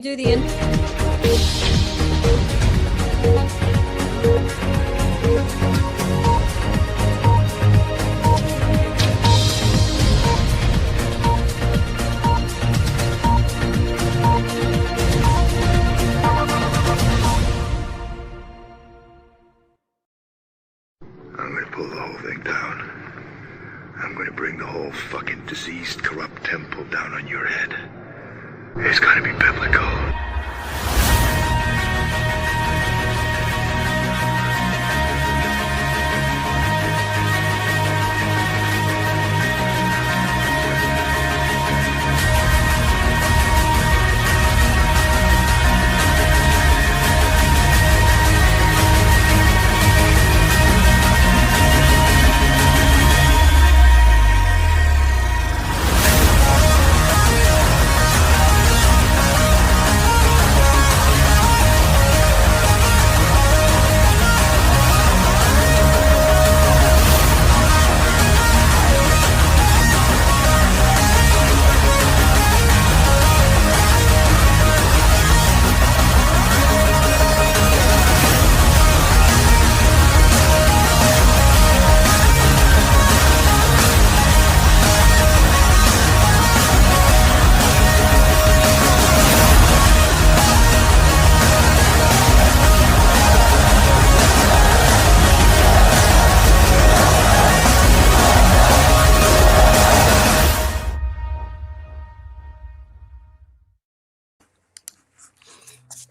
Do the I'm gonna pull the whole thing down. I'm gonna bring the whole fucking diseased, corrupt temple down on your head. It's gonna be biblical.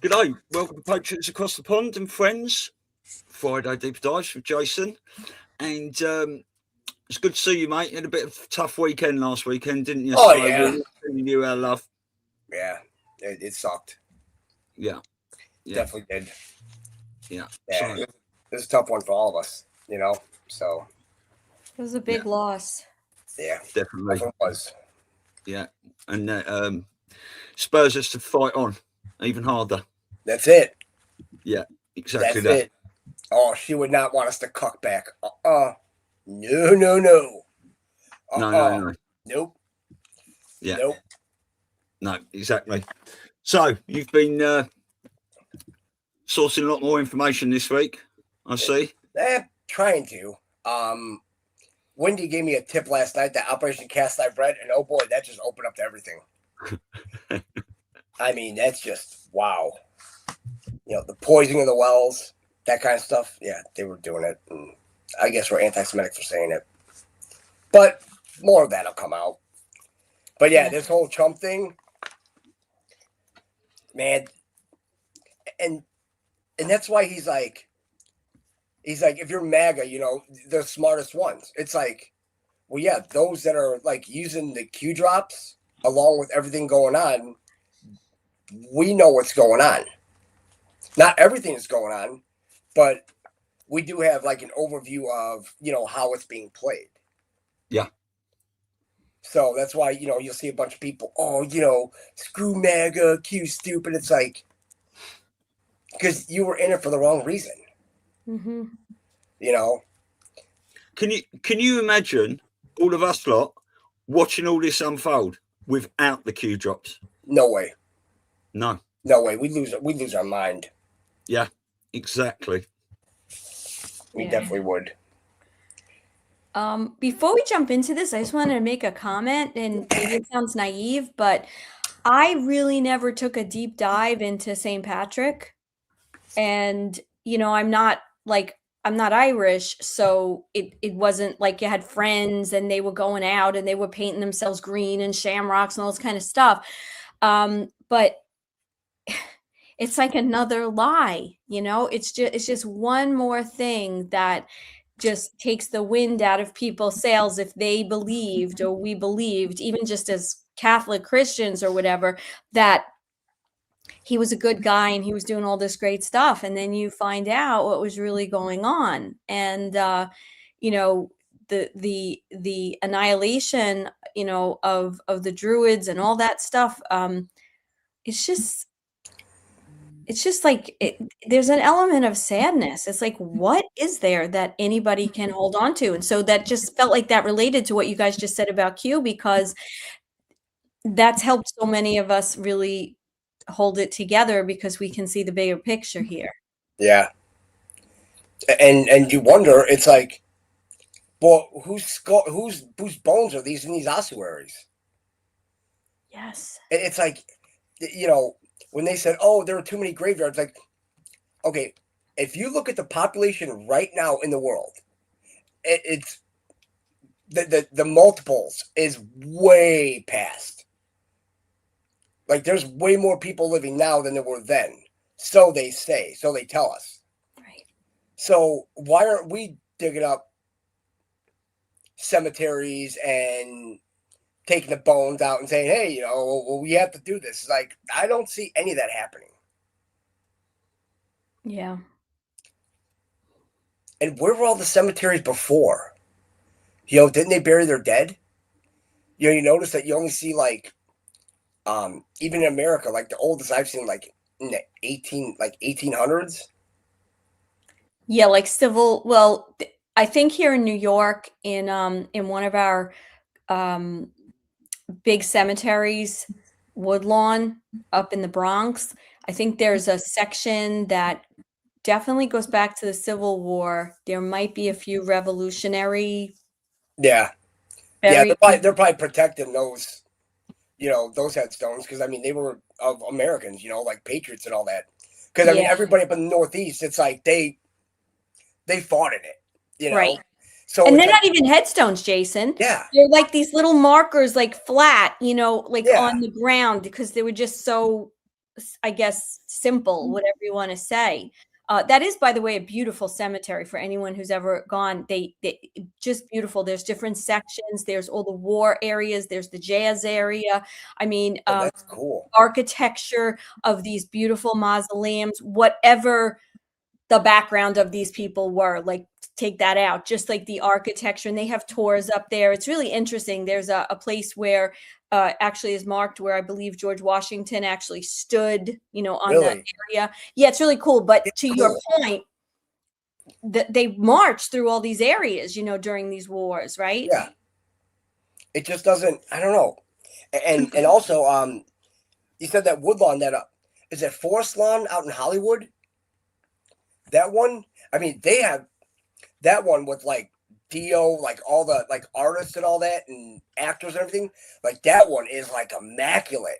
G'day, welcome to Patriots Across The Pond and Friends, Friday Deep Dives with Jason. And it's good to see you, mate. You had a bit of a tough weekend last weekend, didn't you? Oh, so yeah. We knew our love. Yeah, it sucked. Yeah. Definitely did. Yeah. Yeah, it was a tough one for all of us, you know, so. It was a big loss. Yeah. Definitely. It was. Yeah. And that spurs us to fight on even harder. That's it. Yeah, exactly. That's it. Oh, she would not want us to cuck back. No. No. Nope. Yeah. Nope. No, exactly. So you've been sourcing a lot more information this week, I see. Trying to. Wendy gave me a tip last night that Operation Cast I've read, and oh boy, that just opened up to everything. I mean, that's just wow. You know, the poisoning of the wells, that kind of stuff. Yeah, they were doing it. And I guess we're anti-Semitic for saying it. But more of that will come out. But yeah, this whole Trump thing, man, and that's why he's like, if you're MAGA, you know, the smartest ones. It's like, well, yeah, those that are like using the Q drops along with everything going on, we know what's going on. Not everything is going on, but we do have like an overview of, you know, how it's being played. Yeah. So that's why, you know, you'll see a bunch of people, oh, you know, screw MAGA, Q stupid. It's like, because you were in it for the wrong reason. Mm-hmm. You know? Can you imagine all of us lot watching all this unfold without the Q drops? No way. No way. We lose our mind. Yeah, exactly. We definitely would. Before we jump into this, I just wanted to make a comment, and maybe it sounds naive, but I really never took a deep dive into St. Patrick. And, you know, I'm not Irish, so it wasn't like you had friends and they were going out and they were painting themselves green and shamrocks and all this kind of stuff. But it's like another lie, you know, it's just one more thing that just takes the wind out of people's sails if they believed, or we believed, even just as Catholic Christians or whatever, that he was a good guy and he was doing all this great stuff. And then you find out what was really going on. And, you know, the annihilation, you know, of the Druids and all that stuff. It's just like there's an element of sadness. It's like, what is there that anybody can hold on to? And so that just felt like that related to what you guys just said about Q, because that's helped so many of us really hold it together because we can see the bigger picture here. Yeah. And you wonder, it's like, well, whose bones are these in these ossuaries? Yes. It's like, you know, when they said, oh, there are too many graveyards, like, okay, if you look at the population right now in the world, it's the multiples is way past. Like, there's way more people living now than there were then. So they say, so they tell us. Right. So why aren't we digging up cemeteries and taking the bones out and saying, hey, you know, well, we have to do this? Like, I don't see any of that happening. Yeah. And where were all the cemeteries before? You know, didn't they bury their dead? You know, you notice that you only see like, even in America, like the oldest I've seen, like in the 1800s. Yeah, like civil. Well, I think here in New York, in one of our big cemeteries, Woodlawn, up in the Bronx, I think there's a section that definitely goes back to the Civil War. There might be a few revolutionary. Yeah, Very, they're probably protecting those, you know, those headstones because I mean they were of Americans, you know, like patriots and all that. Because I mean yeah, everybody up in the Northeast, it's like they fought in it, you know. right. So And it's they're like, not even headstones, Jason. yeah, They're like these little markers, like flat, you know, like Yeah. on the ground because they were just so, I guess, simple, whatever you want to say. That is, by the way, a beautiful cemetery for anyone who's ever gone. They just beautiful. There's different sections. There's all the war areas. There's the jazz area. I mean, oh, that's cool. architecture of these beautiful mausoleums, whatever the background of these people were, like, take that out, just like the architecture. And they have tours up there. It's really interesting. There's a place where actually is marked where I believe George Washington actually stood, you know, on the Really? area. Yeah, it's really cool. But It's to your cool. point, they marched through all these areas, you know, during these wars, right? Yeah. It just doesn't. I don't know. And also, you said that Woodlawn, that is it Forest Lawn out in Hollywood? That one. I mean, they have that one with like Dio, like all the like artists and all that, and actors and everything. Like that one is like immaculate.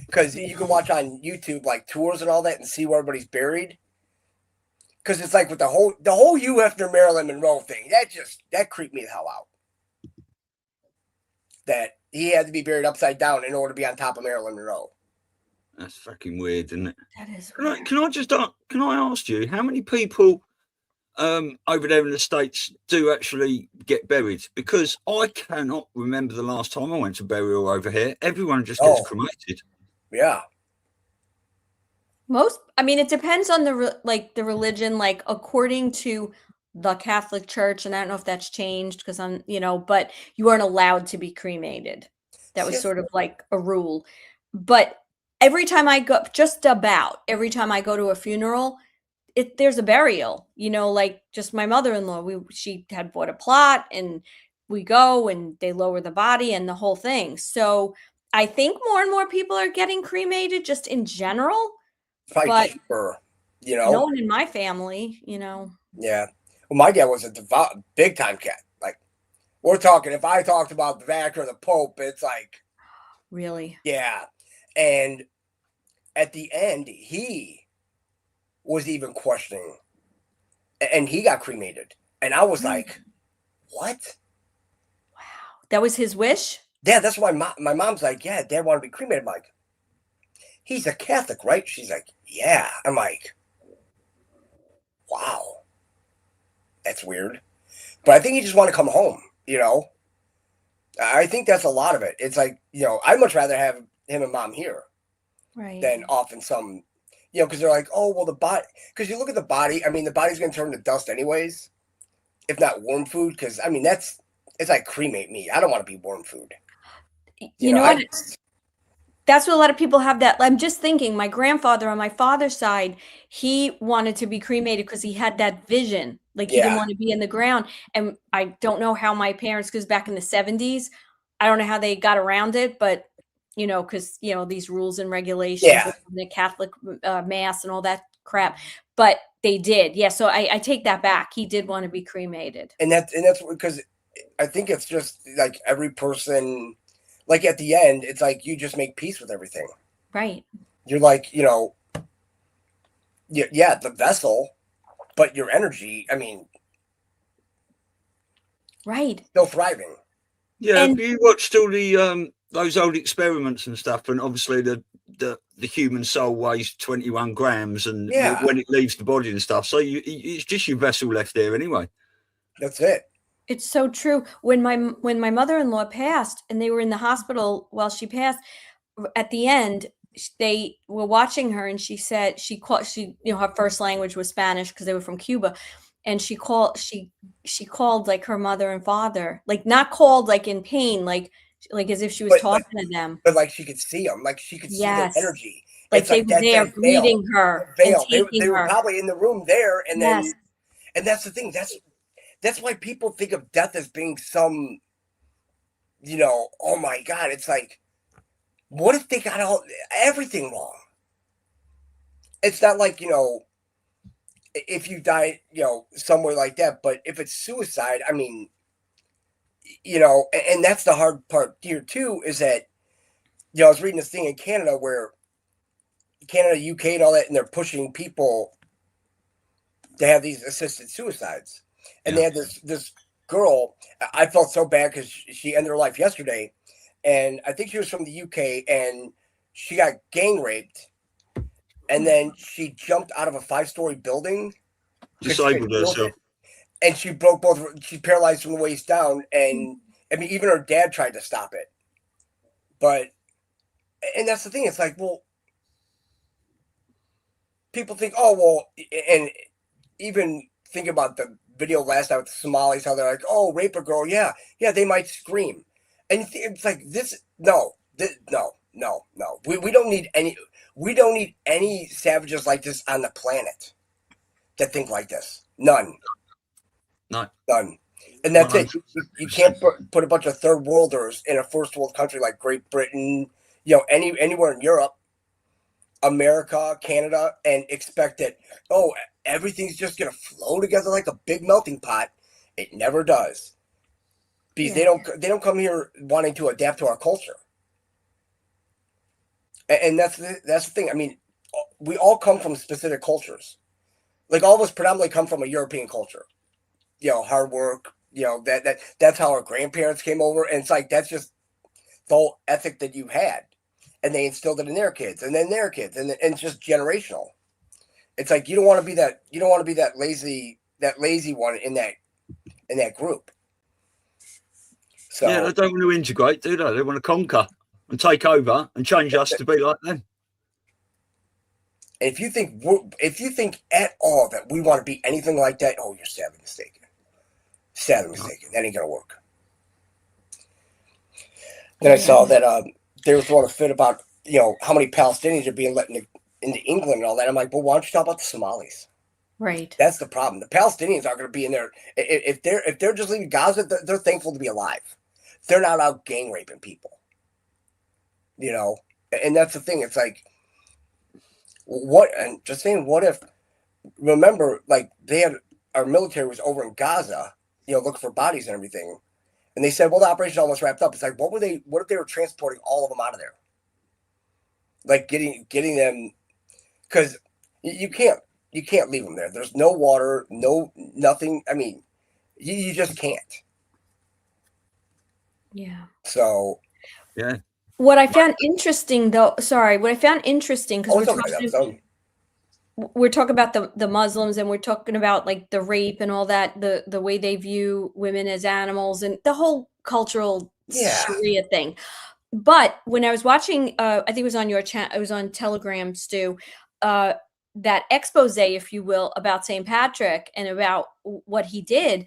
Because you can watch on YouTube like tours and all that and see where everybody's buried. Because it's like with the whole Hugh Hefner Marilyn Monroe thing, that creeped me the hell out. That he had to be buried upside down in order to be on top of Marilyn Monroe. That's fucking weird, isn't it? That is weird. Can I ask you how many people over there in the States do actually get buried? Because I cannot remember the last time I went to burial over here. Everyone just gets cremated. Yeah. I mean, it depends on the religion, like according to the Catholic Church, and I don't know if that's changed because but you aren't allowed to be cremated. That was sort of like a rule. But just about every time I go to a funeral, there's a burial, you know, like just my mother-in-law, she had bought a plot and we go and they lower the body and the whole thing. So I think more and more people are getting cremated just in general. Probably cheaper, you know. No one in my family, you know. Yeah. Well, my dad was a devout, big time cat. Like, we're talking, if I talked about the Vatican or the Pope, it's like. Really? Yeah. And at the end, he was even questioning. And he got cremated. And I was like, what? Wow. That was his wish? Yeah, that's why my mom's like, yeah, Dad wanted to be cremated. I'm like, he's a Catholic, right? She's like, yeah. I'm like, wow. That's weird. But I think he just want to come home, you know? I think that's a lot of it. It's like, you know, I'd much rather have him and Mom here. Right. Than off in some, you know, because they're like, oh, well, the body, because you look at the body, I mean, the body's going to turn to dust anyways, if not worm food, because, I mean, it's like cremate me. I don't want to be worm food. You know what? That's what a lot of people have that. I'm just thinking, my grandfather on my father's side, he wanted to be cremated because he had that vision. Like he didn't want to be in the ground. And I don't know how my parents, because back in the 70s, I don't know how they got around it, but you know, because, you know, these rules and regulations, Yeah. the Catholic mass and all that crap. But they did. Yeah. So I take that back. He did want to be cremated. And that's because I think it's just like every person, like at the end, it's like you just make peace with everything. Right. You're like, you know, yeah, the vessel, but your energy, I mean, right, still thriving. Yeah, have you watched all the those old experiments and stuff? And obviously the human soul weighs 21 grams, and when it leaves the body and stuff, so it's just your vessel left there anyway. That's it. It's so true. When my mother-in-law passed, and they were in the hospital while she passed, at the end they were watching her, and she said she you know, her first language was Spanish because they were from Cuba, and she called like her mother and father, like not called like in pain, like as if she was talking to them, but like she could see them, like she could see their energy, like they were there greeting her. They were probably in the room there, and then and that's the thing, that's why people think of death as being some, you know, oh my God, it's like, what if they got everything wrong? It's not like, you know, if you die, you know, somewhere like that, but if it's suicide, I mean, you know, and that's the hard part here too, is that, you know, I was reading this thing in Canada where Canada, UK and all that, and they're pushing people to have these assisted suicides. And they had this girl, I felt so bad because she ended her life yesterday. And I think she was from the UK, and she got gang raped. And then she jumped out of a 5-story building. Disabled herself. And she broke she's paralyzed from the waist down. And I mean, even her dad tried to stop it. But, and that's the thing. It's like, well, people think, oh, well, and even think about the video last night with the Somalis, how they're like, oh, rape a girl. Yeah, they might scream. And it's like this, no. We don't need any savages like this on the planet that think like this. None. None. And that's 100%. It. You can't put a bunch of third worlders in a first world country like Great Britain, you know, anywhere in Europe, America, Canada, and expect that, oh, everything's just gonna flow together like a big melting pot. It never does. Because they don't come here wanting to adapt to our culture. And that's the thing. I mean, we all come from specific cultures. Like all of us predominantly come from a European culture. You know, hard work, you know, that's how our grandparents came over. And it's like, that's just the whole ethic that you had. And they instilled it in their kids and then their kids. And it's just generational. It's like, you don't want to be that lazy one in that group. So, yeah, they don't want to integrate, do they? They want to conquer and take over and change us to be like them. If you think at all that we want to be anything like that, oh, you're sadly mistaken. Sadly mistaken. That ain't gonna work. Then I saw that they were throwing a fit about, you know, how many Palestinians are being let into England and all that. I'm like, well, why don't you talk about the Somalis? Right. That's the problem. The Palestinians aren't going to be in there. If they're just leaving Gaza, they're thankful to be alive. They're not out gang raping people. You know, and that's the thing. It's like, what if, remember, like our military was over in Gaza, you know, looking for bodies and everything. And they said, well, the operation's almost wrapped up. It's like, what if they were transporting all of them out of there? Like getting them, because you can't leave them there. There's no water, nothing. I mean, you just can't. Yeah. So, yeah. What I found interesting, though, because we're talking about the Muslims, and we're talking about like the rape and all that, the way they view women as animals and the whole cultural Sharia thing. But when I was watching, I think it was on your channel, it was on Telegram, Stu, that expose, if you will, about St. Patrick and about what he did.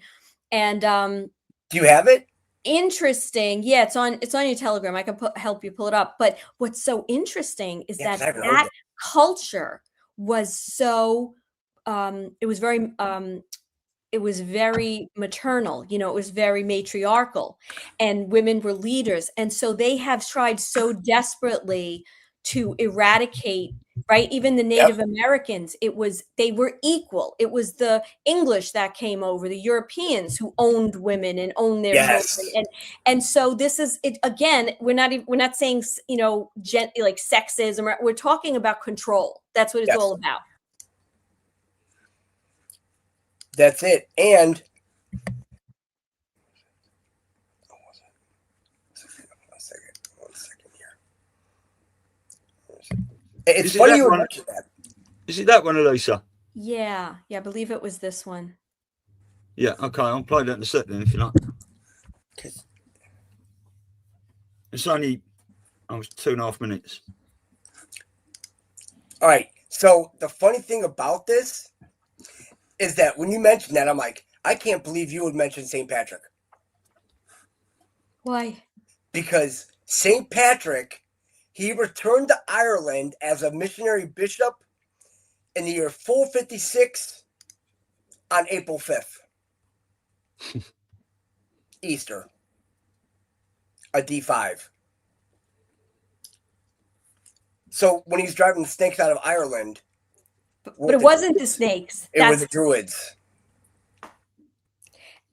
And do you have it? Interesting. Yeah, it's on your Telegram. I can help you pull it up. But what's so interesting is that culture was so it was very it was very maternal, you know, it was very matriarchal, and women were leaders. And so they have tried so desperately to eradicate, right? Even the Native Americans, they were equal. It was the English that came over, the Europeans who owned women and owned their children. And so this is it again, we're not saying, you know, like sexism, we're talking about control. That's what it's all about. That's it. And one second here. It's funny you mentioned that. Is it that one, Elisa? Yeah, I believe it was this one. Yeah, okay, I'll play that in a second if you like. It's only 2.5 minutes. All right. So the funny thing about this is that when you mentioned that, I'm like, I can't believe you would mention St. Patrick. Why? Because St. Patrick, he returned to Ireland as a missionary bishop in the year 456 on April 5th. Easter. A D5. So when he's driving the snakes out of Ireland. But it wasn't the snakes. It was the Druids.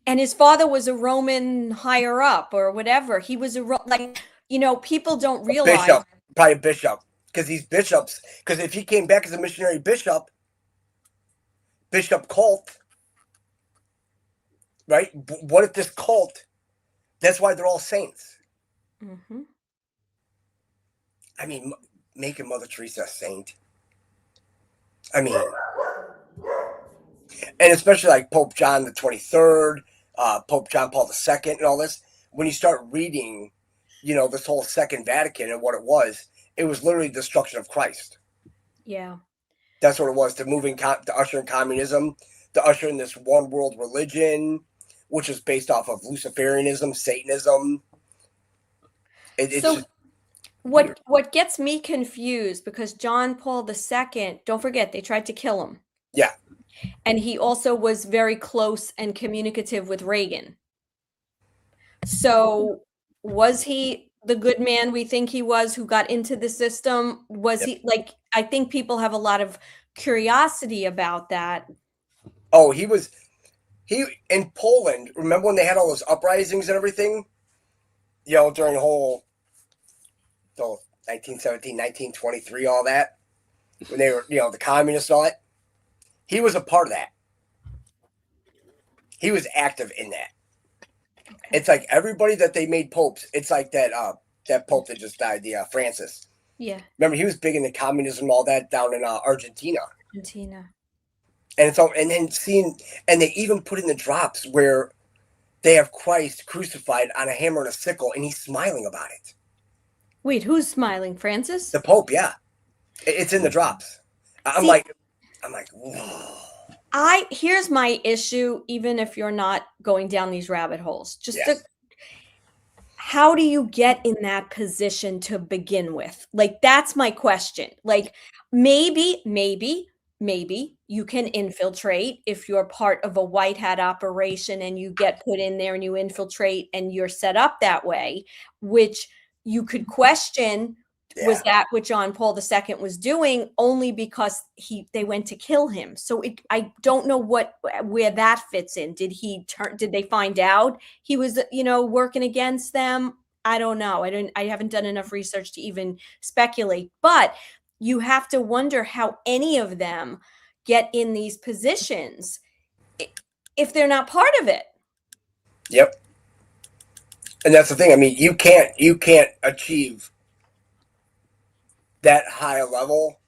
And his father was a Roman higher up or whatever. He was like, you know, people don't realize. Bishop. Probably a bishop. Because these bishops, because if he came back as a missionary bishop cult, right? What if this cult, that's why they're all saints. Mm-hmm. I mean, making Mother Teresa a saint. I mean, and especially like Pope John the 23rd, Pope John Paul II, and all this. When you start reading, you know, this whole Second Vatican and what it was literally destruction of Christ. Yeah, that's what it was. To usher in communism, to usher in this one world religion, which is based off of Luciferianism, Satanism. What gets me confused, because John Paul II, don't forget, they tried to kill him. Yeah. And he also was very close and communicative with Reagan. So was he the good man we think he was, who got into the system? Was he, like, I think people have a lot of curiosity about that. Oh, he in Poland, remember when they had all those uprisings and everything? You know, during the whole 1917, 1923, all that, when they were, you know, the communists and all that, he was a part of that. He was active in that. It's like everybody that they made popes. It's like that pope that just died, the Francis. Yeah. Remember, he was big into communism and all that down in Argentina. Argentina. And it's all, and then and they even put in the drops where they have Christ crucified on a hammer and a sickle, and he's smiling about it. Wait, who's smiling? Francis? The Pope, yeah. It's in the drops. I'm like, whoa. Here's my issue, even if you're not going down these rabbit holes. How do you get in that position to begin with? Like, that's my question. Like, maybe you can infiltrate if you're part of a white hat operation and you get put in there and you infiltrate and you're set up that way, which you could question. Yeah. Was that what John Paul II was doing, only because they went to kill him? So I don't know where that fits in. Did they find out he was, you know, working against them? I don't know. I haven't done enough research to even speculate, but you have to wonder how any of them get in these positions if they're not part of it. Yep. And that's the thing. I mean, you can't achieve that high a level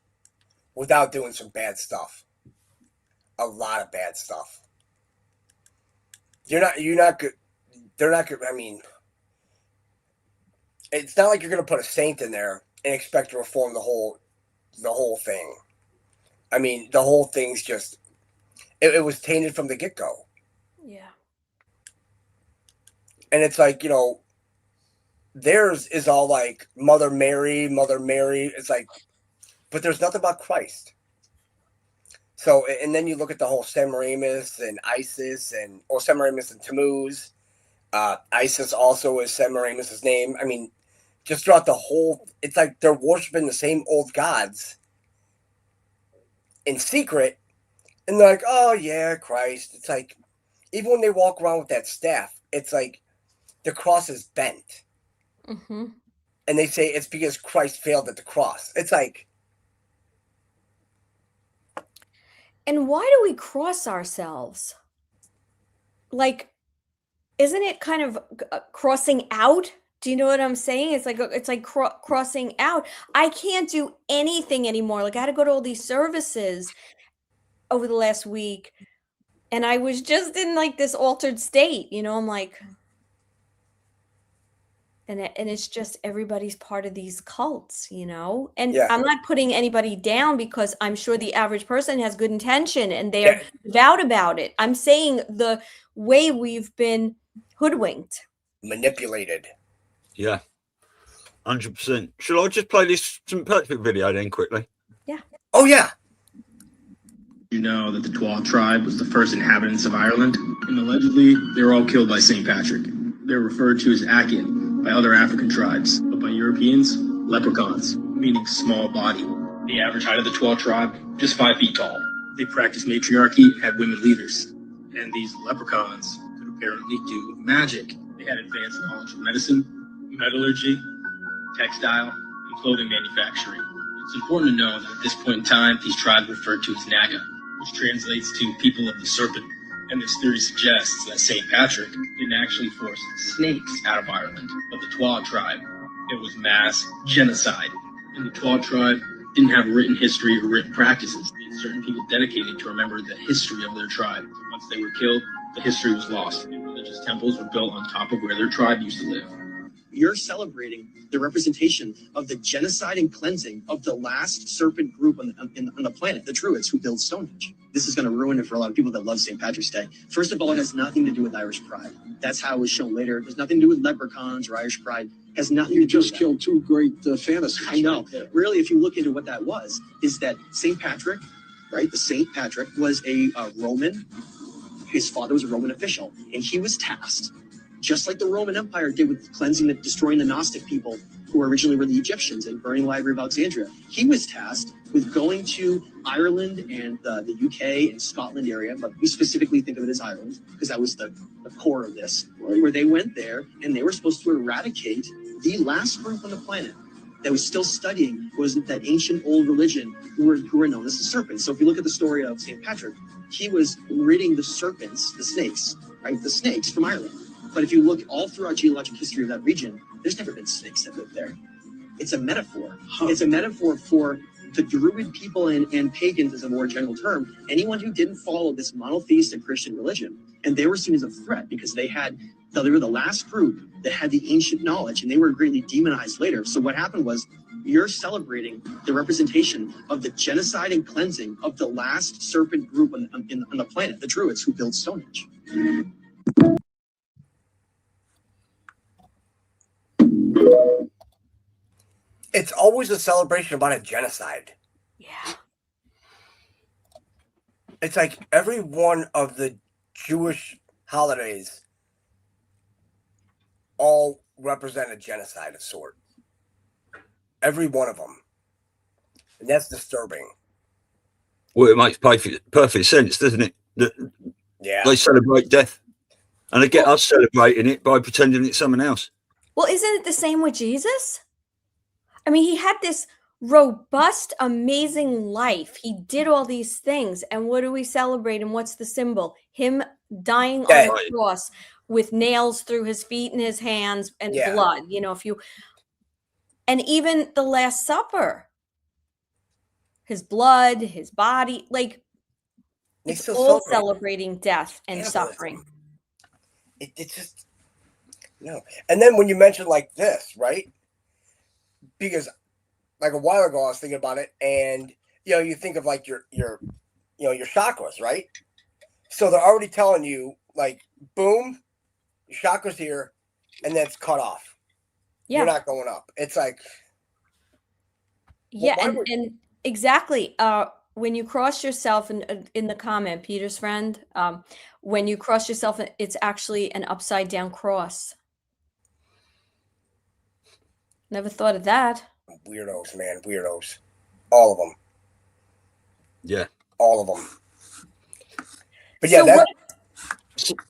without doing some bad stuff. A lot of bad stuff. You're not good. They're not good. I mean, it's not like you're going to put a saint in there and expect to reform the whole thing. I mean, the whole thing's just, it was tainted from the get-go. Yeah. And it's like, you know, theirs is all like Mother Mary. It's like, but there's nothing about Christ. So, and then you look at the whole Semiramis and Isis or Semiramis and Tammuz. Isis also is Semiramis' name. I mean, just throughout the whole, it's like they're worshiping the same old gods in secret. And they're like, oh yeah, Christ. It's like, even when they walk around with that staff, it's like the cross is bent. Mm-hmm. And they say it's because Christ failed at the cross. It's like, and why do we cross ourselves? Like, isn't it kind of crossing out? Do you know what I'm saying? It's like crossing out. I can't do anything anymore. Like, I had to go to all these services over the last week, and I was just in like this altered state. You know, I'm like, and it's just everybody's part of these cults, you know. And Yeah. I'm not putting anybody down, because I'm sure the average person has good intention and they're devout about it. I'm saying the way we've been hoodwinked, manipulated. Yeah, 100%. Shall I just play this St. Patrick video then quickly? Yeah. Oh yeah. You know that the Tuatha tribe was the first inhabitants of Ireland, and allegedly they were all killed by St. Patrick. They're referred to as Akin by other African tribes, but by Europeans, leprechauns, meaning small body. The average height of the Tuatha tribe, just 5 feet tall. They practiced matriarchy, had women leaders, and these leprechauns could apparently do magic. They had advanced knowledge of medicine, metallurgy, textile, and clothing manufacturing. It's important to know that at this point in time, these tribes referred to as Naga, which translates to people of the serpent. And this theory suggests that St. Patrick didn't actually force snakes out of Ireland, but the Tuatha tribe. It was mass genocide. And the Tuatha tribe didn't have written history or written practices. They had certain people dedicated to remember the history of their tribe. Once they were killed, the history was lost, and religious temples were built on top of where their tribe used to live. You're celebrating the representation of the genocide and cleansing of the last serpent group on the planet, the Druids, who built Stonehenge. This is going to ruin it for a lot of people that love St. Patrick's Day. First of all, it has nothing to do with Irish pride. That's how it was shown later. There's nothing to do with leprechauns or Irish pride. It has nothing to do with that. Killed two great fantasies. I know. Really, if you look into what that was, is that St. Patrick, right? The St. Patrick was a Roman. His father was a Roman official, and he was tasked, just like the Roman Empire did with cleansing and destroying the Gnostic people who originally were the Egyptians and burning the Library of Alexandria. He was tasked with going to Ireland and the UK and Scotland area, but we specifically think of it as Ireland because that was the core of this, where they went there and they were supposed to eradicate the last group on the planet that was still studying was that ancient old religion who were known as the serpents. So if you look at the story of St. Patrick, he was ridding the serpents, the snakes, right? The snakes from Ireland. But if you look all throughout geologic history of that region, there's never been snakes that lived there. It's a metaphor. It's a metaphor for the Druid people and pagans, as a more general term, anyone who didn't follow this monotheistic Christian religion. And they were seen as a threat because they were the last group that had the ancient knowledge, and they were greatly demonized later. So what happened was, you're celebrating the representation of the genocide and cleansing of the last serpent group on the planet, the Druids, who built Stonehenge. It's always a celebration about a genocide. Yeah. It's like every one of the Jewish holidays all represent a genocide of sort. Every one of them. And that's disturbing. Well, it makes perfect sense, doesn't it? That Yeah. they celebrate death, and they get us celebrating it by pretending it's someone else. Well, isn't it the same with Jesus? I mean, he had this robust, amazing life. He did all these things. And what do we celebrate? And what's the symbol? Him dying on the cross with nails through his feet and his hands and blood. You know, and even the Last Supper, his blood, his body, like it's all celebrating death and suffering. It's just, no. And then when you mention like this, right? Because like a while ago I was thinking about it, and you think of like your chakras, right? So they're already telling you like, boom, your chakra's here, and then it's cut off. Yeah. You're not going up. It's like, and exactly. when you cross yourself in the comment, Peter's friend, when you cross yourself, it's actually an upside down cross. Never thought of that. Weirdos, man, weirdos. All of them. Yeah. All of them. But yeah,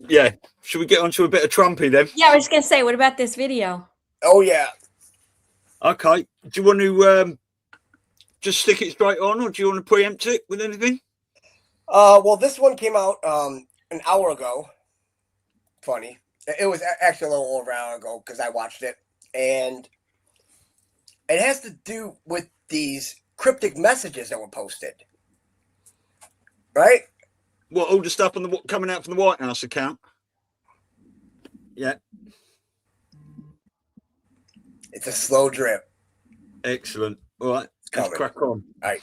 yeah. Should we get on to a bit of Trumpy then? Yeah, I was gonna say, what about this video? Oh yeah. Okay. Do you want to just stick it straight on, or do you want to preempt it with anything? Well, this one came out an hour ago. Funny. It was actually a little over an hour ago because I watched it, and it has to do with these cryptic messages that were posted. Right? What, all the stuff on the coming out from the White House account? Yeah. It's a slow drip. Excellent. All right. Let's crack on. All right.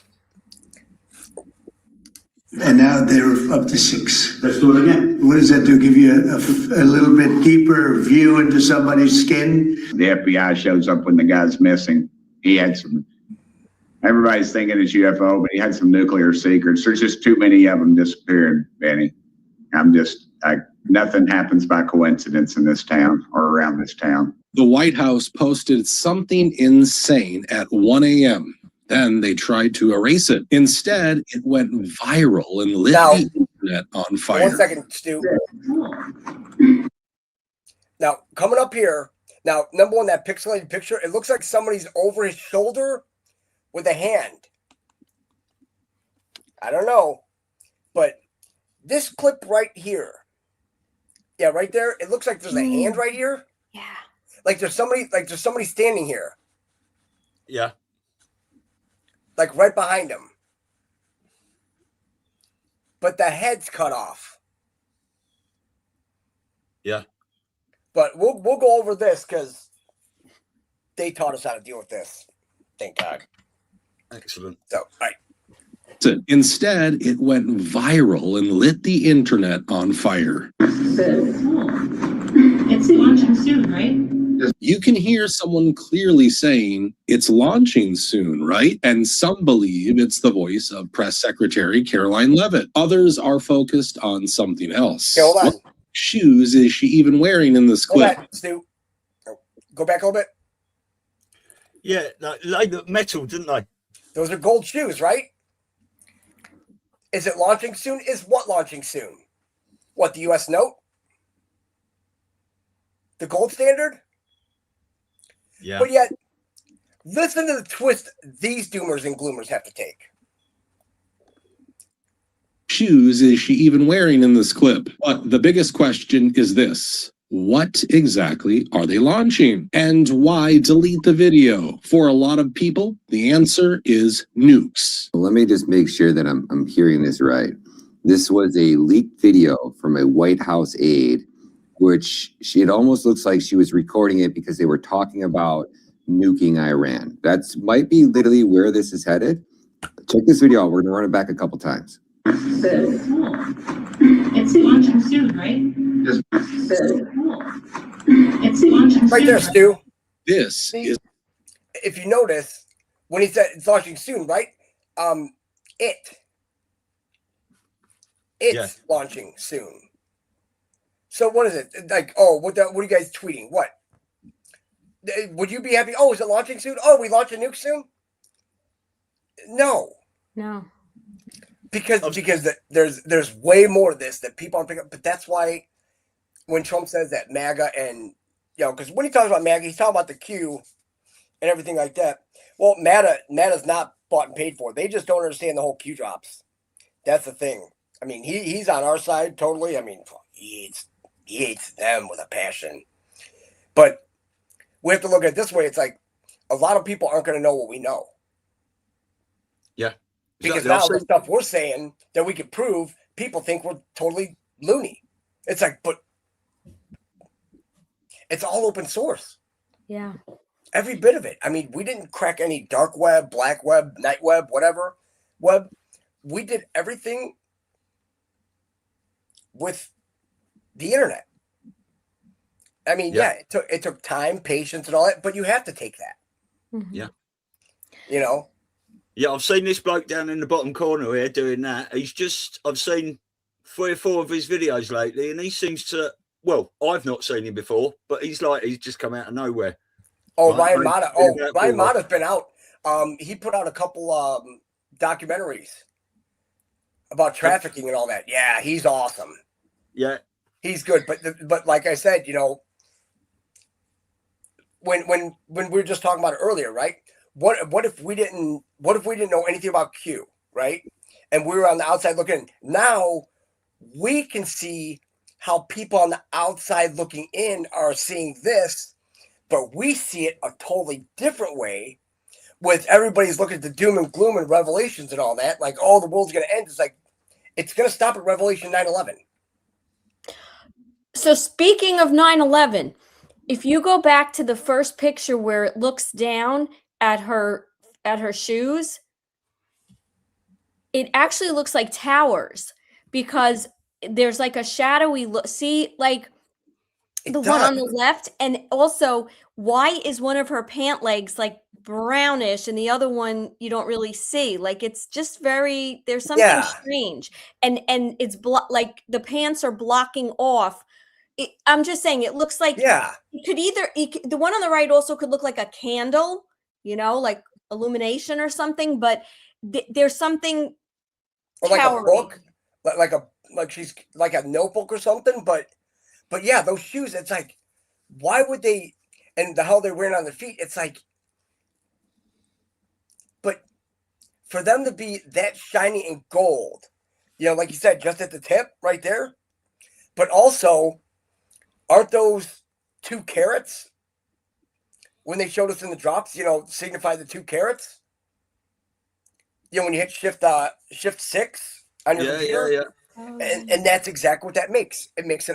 And now they're up to 6. Let's do it again. What does that do? Give you a little bit deeper view into somebody's skin? The FBI shows up when the guy's missing. He had some, everybody's thinking it's UFO, but he had some nuclear secrets. There's just too many of them disappearing, Benny. Nothing happens by coincidence in this town or around this town. The White House posted something insane at 1 a.m. Then they tried to erase it. Instead, it went viral and lit the internet on fire. 1 second, Stu. Now, coming up here, now, number one, that pixelated picture, it looks like somebody's over his shoulder with a hand. I don't know, but this clip right here, yeah, right there, it looks like there's a hand right here. Yeah. Like there's somebody standing here. Yeah. Like right behind him. But the head's cut off. Yeah. But we'll go over this because they taught us how to deal with this. Thank God. Excellent. So, all right. Instead, it went viral and lit the internet on fire. It's launching soon, right? You can hear someone clearly saying, it's launching soon, right? And some believe it's the voice of Press Secretary Caroline Leavitt. Others are focused on something else. Okay, hold on. What shoes is she even wearing in this clip? Hold on, Stu. Go back a little bit. Yeah, they look metal, didn't they? Those are gold shoes, right? Is it launching soon? Is what launching soon? What, the U.S. note? The gold standard? Yeah. But yet, listen to the twist these doomers and gloomers have to take. Shoes is she even wearing in this clip? But the biggest question is this. What exactly are they launching? And why delete the video? For a lot of people, the answer is nukes. Let me just make sure that I'm hearing this right. This was a leaked video from a White House aide, which it almost looks like she was recording it because they were talking about nuking Iran. That's might be literally where this is headed. Check this video out. We're going to run it back a couple times. It's launching soon, right? It's launching soon. Right there, Stu. This is. If you notice, when he said it's launching soon, right? It's launching soon. So what is it? Like, oh, what are you guys tweeting? What? Would you be happy? Oh, is it launching soon? Oh, we launch a nuke soon? No. No. Because there's way more of this that people aren't picking up. But that's why when Trump says that MAGA and, because when he talks about MAGA, he's talking about the Q and everything like that. Well, MAGA's not bought and paid for. They just don't understand the whole Q drops. That's the thing. I mean, he's on our side totally. I mean, he hates them with a passion. But we have to look at it this way. It's like a lot of people aren't going to know what we know. Yeah. Because now the stuff we're saying that we can prove, people think we're totally loony. It's like, but it's all open source. Yeah. Every bit of it. I mean, we didn't crack any dark web, black web, night web, whatever web. We did everything with the internet. I mean, yeah, it took time, patience, and all that, but you have to take that. Mm-hmm. Yeah. Yeah, I've seen this bloke down in the bottom corner here doing that. I've seen 3 or 4 of his videos lately, and he seems to, well, I've not seen him before, but he's just come out of nowhere. Oh, Right, Ryan Mata. Oh, Ryan Mata's been out. He put out a couple documentaries about trafficking and all that. Yeah, he's awesome. Yeah, he's good. But like I said, you know, when we were just talking about it earlier, right? What if we didn't know anything about Q, right? And we were on the outside looking. Now we can see how people on the outside looking in are seeing this, but we see it a totally different way. With everybody's looking at the doom and gloom and revelations and all that, like, oh, the world's going to end. It's like, it's going to stop at Revelation 9/11. So speaking of 9/11, if you go back to the first picture where it looks down at her shoes, it actually looks like towers because there's like a shadowy look. See, like the one on the left, and also why is one of her pant legs like brownish and the other one you don't really see? Like it's just there's something strange, and it's like the pants are blocking off. I'm just saying it looks like it could either the one on the right also could look like a candle, you know, like illumination or something, but there's something or like a book, like she's like a notebook or something, but yeah, those shoes, it's like, why would they, and the hell they're wearing on their feet, it's like, but for them to be that shiny and gold, you know, like you said, just at the tip right there, but also, aren't those 2 carats when they showed us in the drops, you know, signify the 2 carats? You know, when you hit shift 6 on your computer. Yeah. And that's exactly what that makes. It makes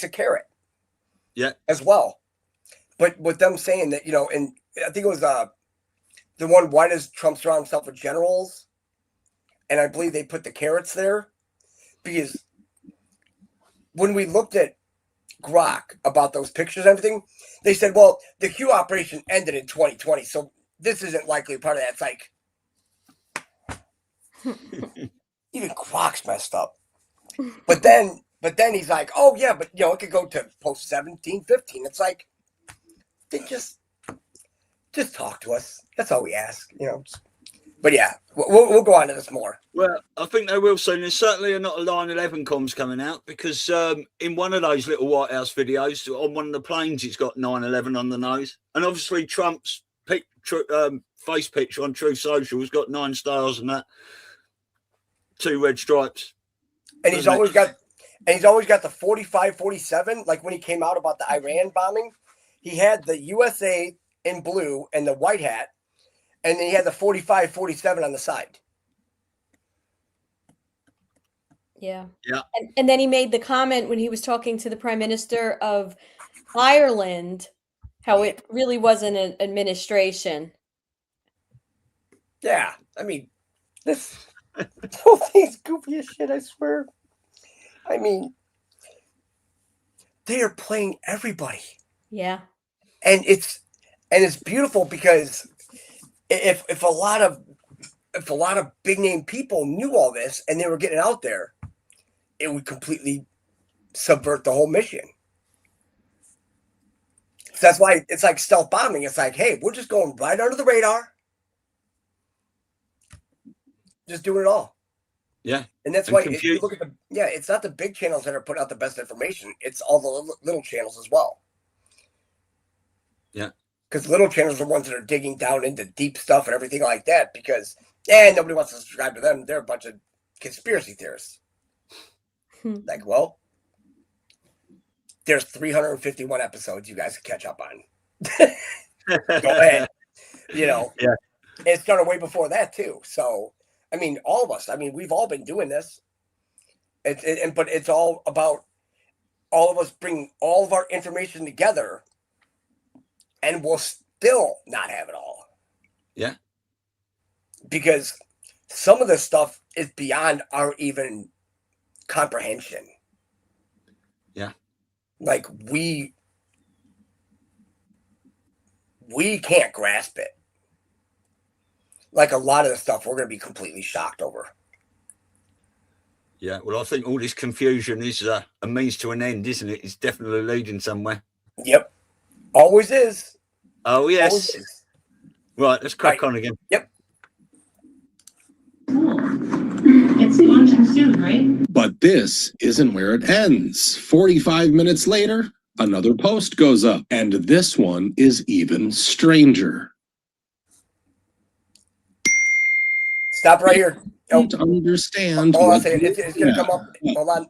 a carat. Yeah. As well. But with them saying that, you know, and I think it was the one, why does Trump surround himself with generals? And I believe they put the carats there because when we looked at Grok about those pictures and everything, they said, well, the Q operation ended in 2020, so this isn't likely a part of that. It's like even Grok's messed up. But then he's like, oh yeah, but you know, it could go to post 17, 15. It's like, then just talk to us. That's all we ask, you know. But yeah, we'll go on to this more. Well, I think they will soon. There's certainly not a 9/11 comms coming out because in one of those little White House videos on one of the planes, it's got 9/11 on the nose, and obviously Trump's face picture on Truth Social has got 9 stars and that 2 red stripes. And he's always got the 45-47. Like when he came out about the Iran bombing, he had the USA in blue and the white hat, and then he had the 45-47 on the side. Yeah. Yeah. And then he made the comment when he was talking to the Prime Minister of Ireland, how it really wasn't an administration. Yeah. I mean, this whole thing's goofy as shit, I swear. I mean, they are playing everybody. Yeah. And it's beautiful because if a lot of big name people knew all this and they were getting out there, it would completely subvert the whole mission. So that's why it's like stealth bombing. It's like, hey, we're just going right under the radar. Just doing it all. Yeah. And that's why if you look at it's not the big channels that are putting out the best information. It's all the little channels as well. Yeah. Because little channels are the ones that are digging down into deep stuff and everything like that because, nobody wants to subscribe to them. They're a bunch of conspiracy theorists. Like, well, there's 351 episodes you guys can catch up on. Go ahead. You know. Yeah. It started way before that, too. So, I mean, all of us. I mean, we've all been doing this. But it's all about all of us bringing all of our information together, and we'll still not have it all. Yeah. Because some of this stuff is beyond our even comprehension. Yeah. Like we can't grasp it. like a lot of the stuff we're going to be completely shocked over. Yeah, well, I think all this confusion is a means to an end, isn't it? It's definitely leading somewhere. Yep. Always is. Oh, yes. Always is. Right, let's crack on again. Yep. Cool. It's launching soon, right? But this isn't where it ends. 45 minutes later, another post goes up, and this one is even stranger. Stop right here. Don't understand. Hold on a what second. It's going to come up. Hold on.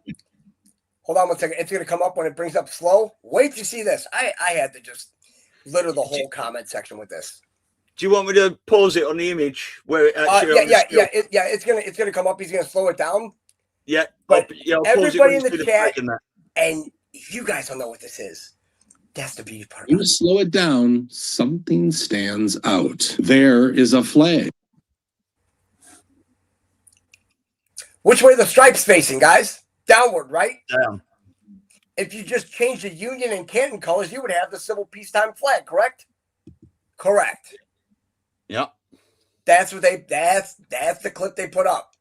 Hold on 1 second. It's going to come up when it brings up slow. Wait till you see this. I had to just litter the whole comment section with this. Do you want me to pause it on the image where it actually? It's gonna come up. He's gonna slow it down. Yeah, but I'll everybody in the the chat, and you guys don't know what this is. That's the beauty part. You slow it down, something stands out. There is a flag. Which way the stripes facing, guys? Downward, right? Down. If you just change the Union and Canton colors, you would have the civil peacetime flag, correct? Correct. Yeah. That's what that's the clip they put up.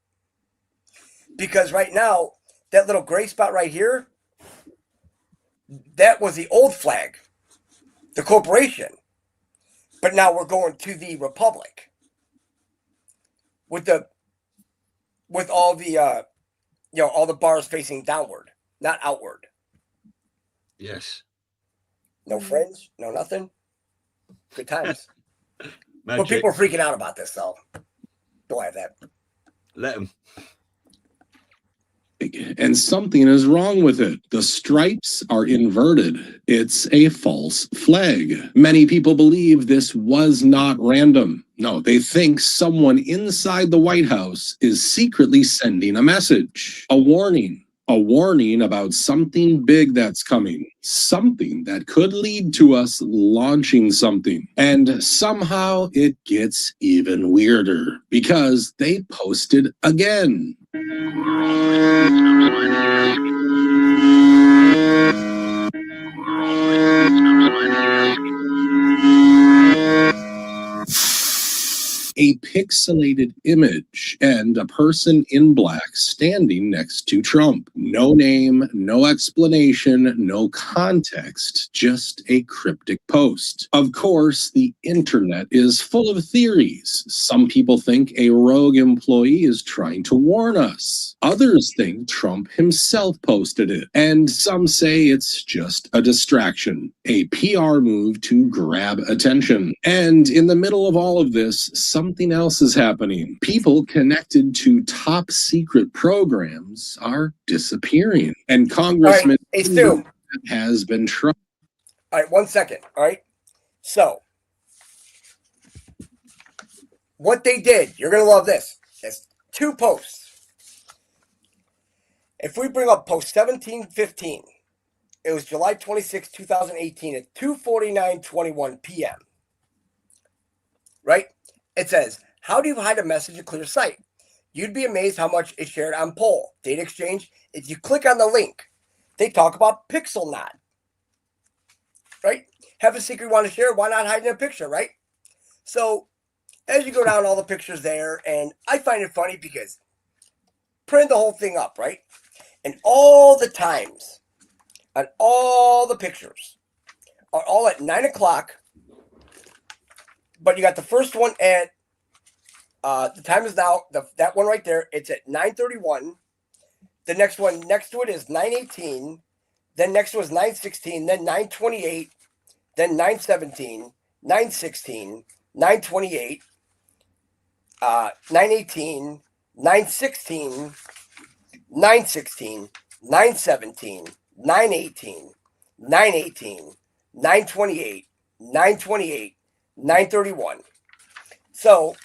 Because right now, that little gray spot right here, that was the old flag, the corporation. But now we're going to the republic. With all the all the bars facing downward, not outward. Yes. No friends, no nothing. Good times. Magic. But people are freaking out about this, though. Don't have that. Let them. And something is wrong with it. The stripes are inverted. It's a false flag. Many people believe this was not random. No, they think someone inside the White House is secretly sending a message, a warning about something big that's coming, something that could lead to us launching something. And somehow it gets even weirder because they posted again. A pixelated image and a person in black standing next to Trump. No name, no explanation, no context, just a cryptic post. Of course, the internet is full of theories. Some people think a rogue employee is trying to warn us. Others think Trump himself posted it. And some say it's just a distraction, a PR move to grab attention. And in the middle of all of this, something else is happening. People connected to top secret programs are disappearing. And Congressman has been trying. All right, 1 second. All right. So, what they did, you're going to love this. There's 2 posts. If we bring up post 1715, it was July 26, 2018 at 2:49:21 p.m. Right? It says, how do you hide a message in clear sight? You'd be amazed how much is shared on poll. Data exchange. If you click on the link, they talk about Pixelknot. Right? Have a secret you want to share. Why not hide in a picture, right? So as you go down all the pictures there, and I find it funny because print the whole thing up, right? And all the times on all the pictures are all at 9 o'clock. But you got the first one at the time is now, that one right there, it's at 9:31. The next one next to it is 9:18. Then next was 9:16, then 9:28, then 9:17, 9:16, 9:28, 9:18, 9:16, 9:16, 9:17, 9:18, 9:18, 9:28, 9:28, 9:31. So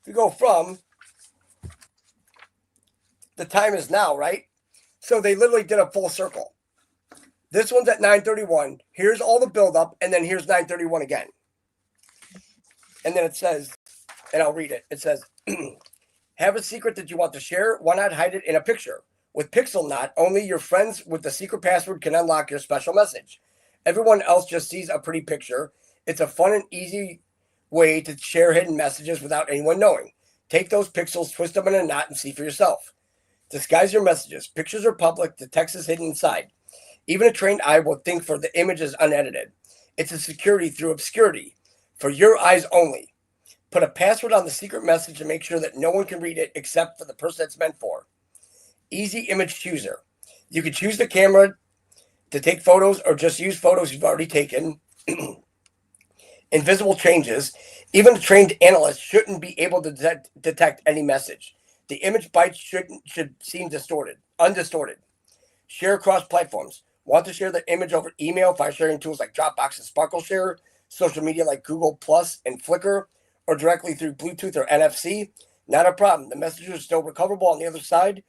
if you go from the time is now, right? So they literally did a full circle. This one's at 9:31. Here's all the buildup, and then here's 9:31 again. And then it says, and I'll read it. It says, have a secret that you want to share. Why not hide it in a picture? With Pixelknot, only your friends with the secret password can unlock your special message. Everyone else just sees a pretty picture. It's a fun and easy way to share hidden messages without anyone knowing. Take those pixels, twist them in a knot, and see for yourself. Disguise your messages. Pictures are public. The text is hidden inside. Even a trained eye will think for the image is unedited. It's a security through obscurity. For your eyes only. Put a password on the secret message and make sure that no one can read it except for the person it's meant for. Easy image chooser. You can choose the camera to take photos or just use photos you've already taken. Invisible changes. Even a trained analyst shouldn't be able to detect any message. The image bytes should seem undistorted. Share across platforms. Want to share the image over email, file sharing tools like Dropbox and Sparkle Share, social media like Google Plus and Flickr, or directly through Bluetooth or NFC? Not a problem. The messages are still recoverable on the other side.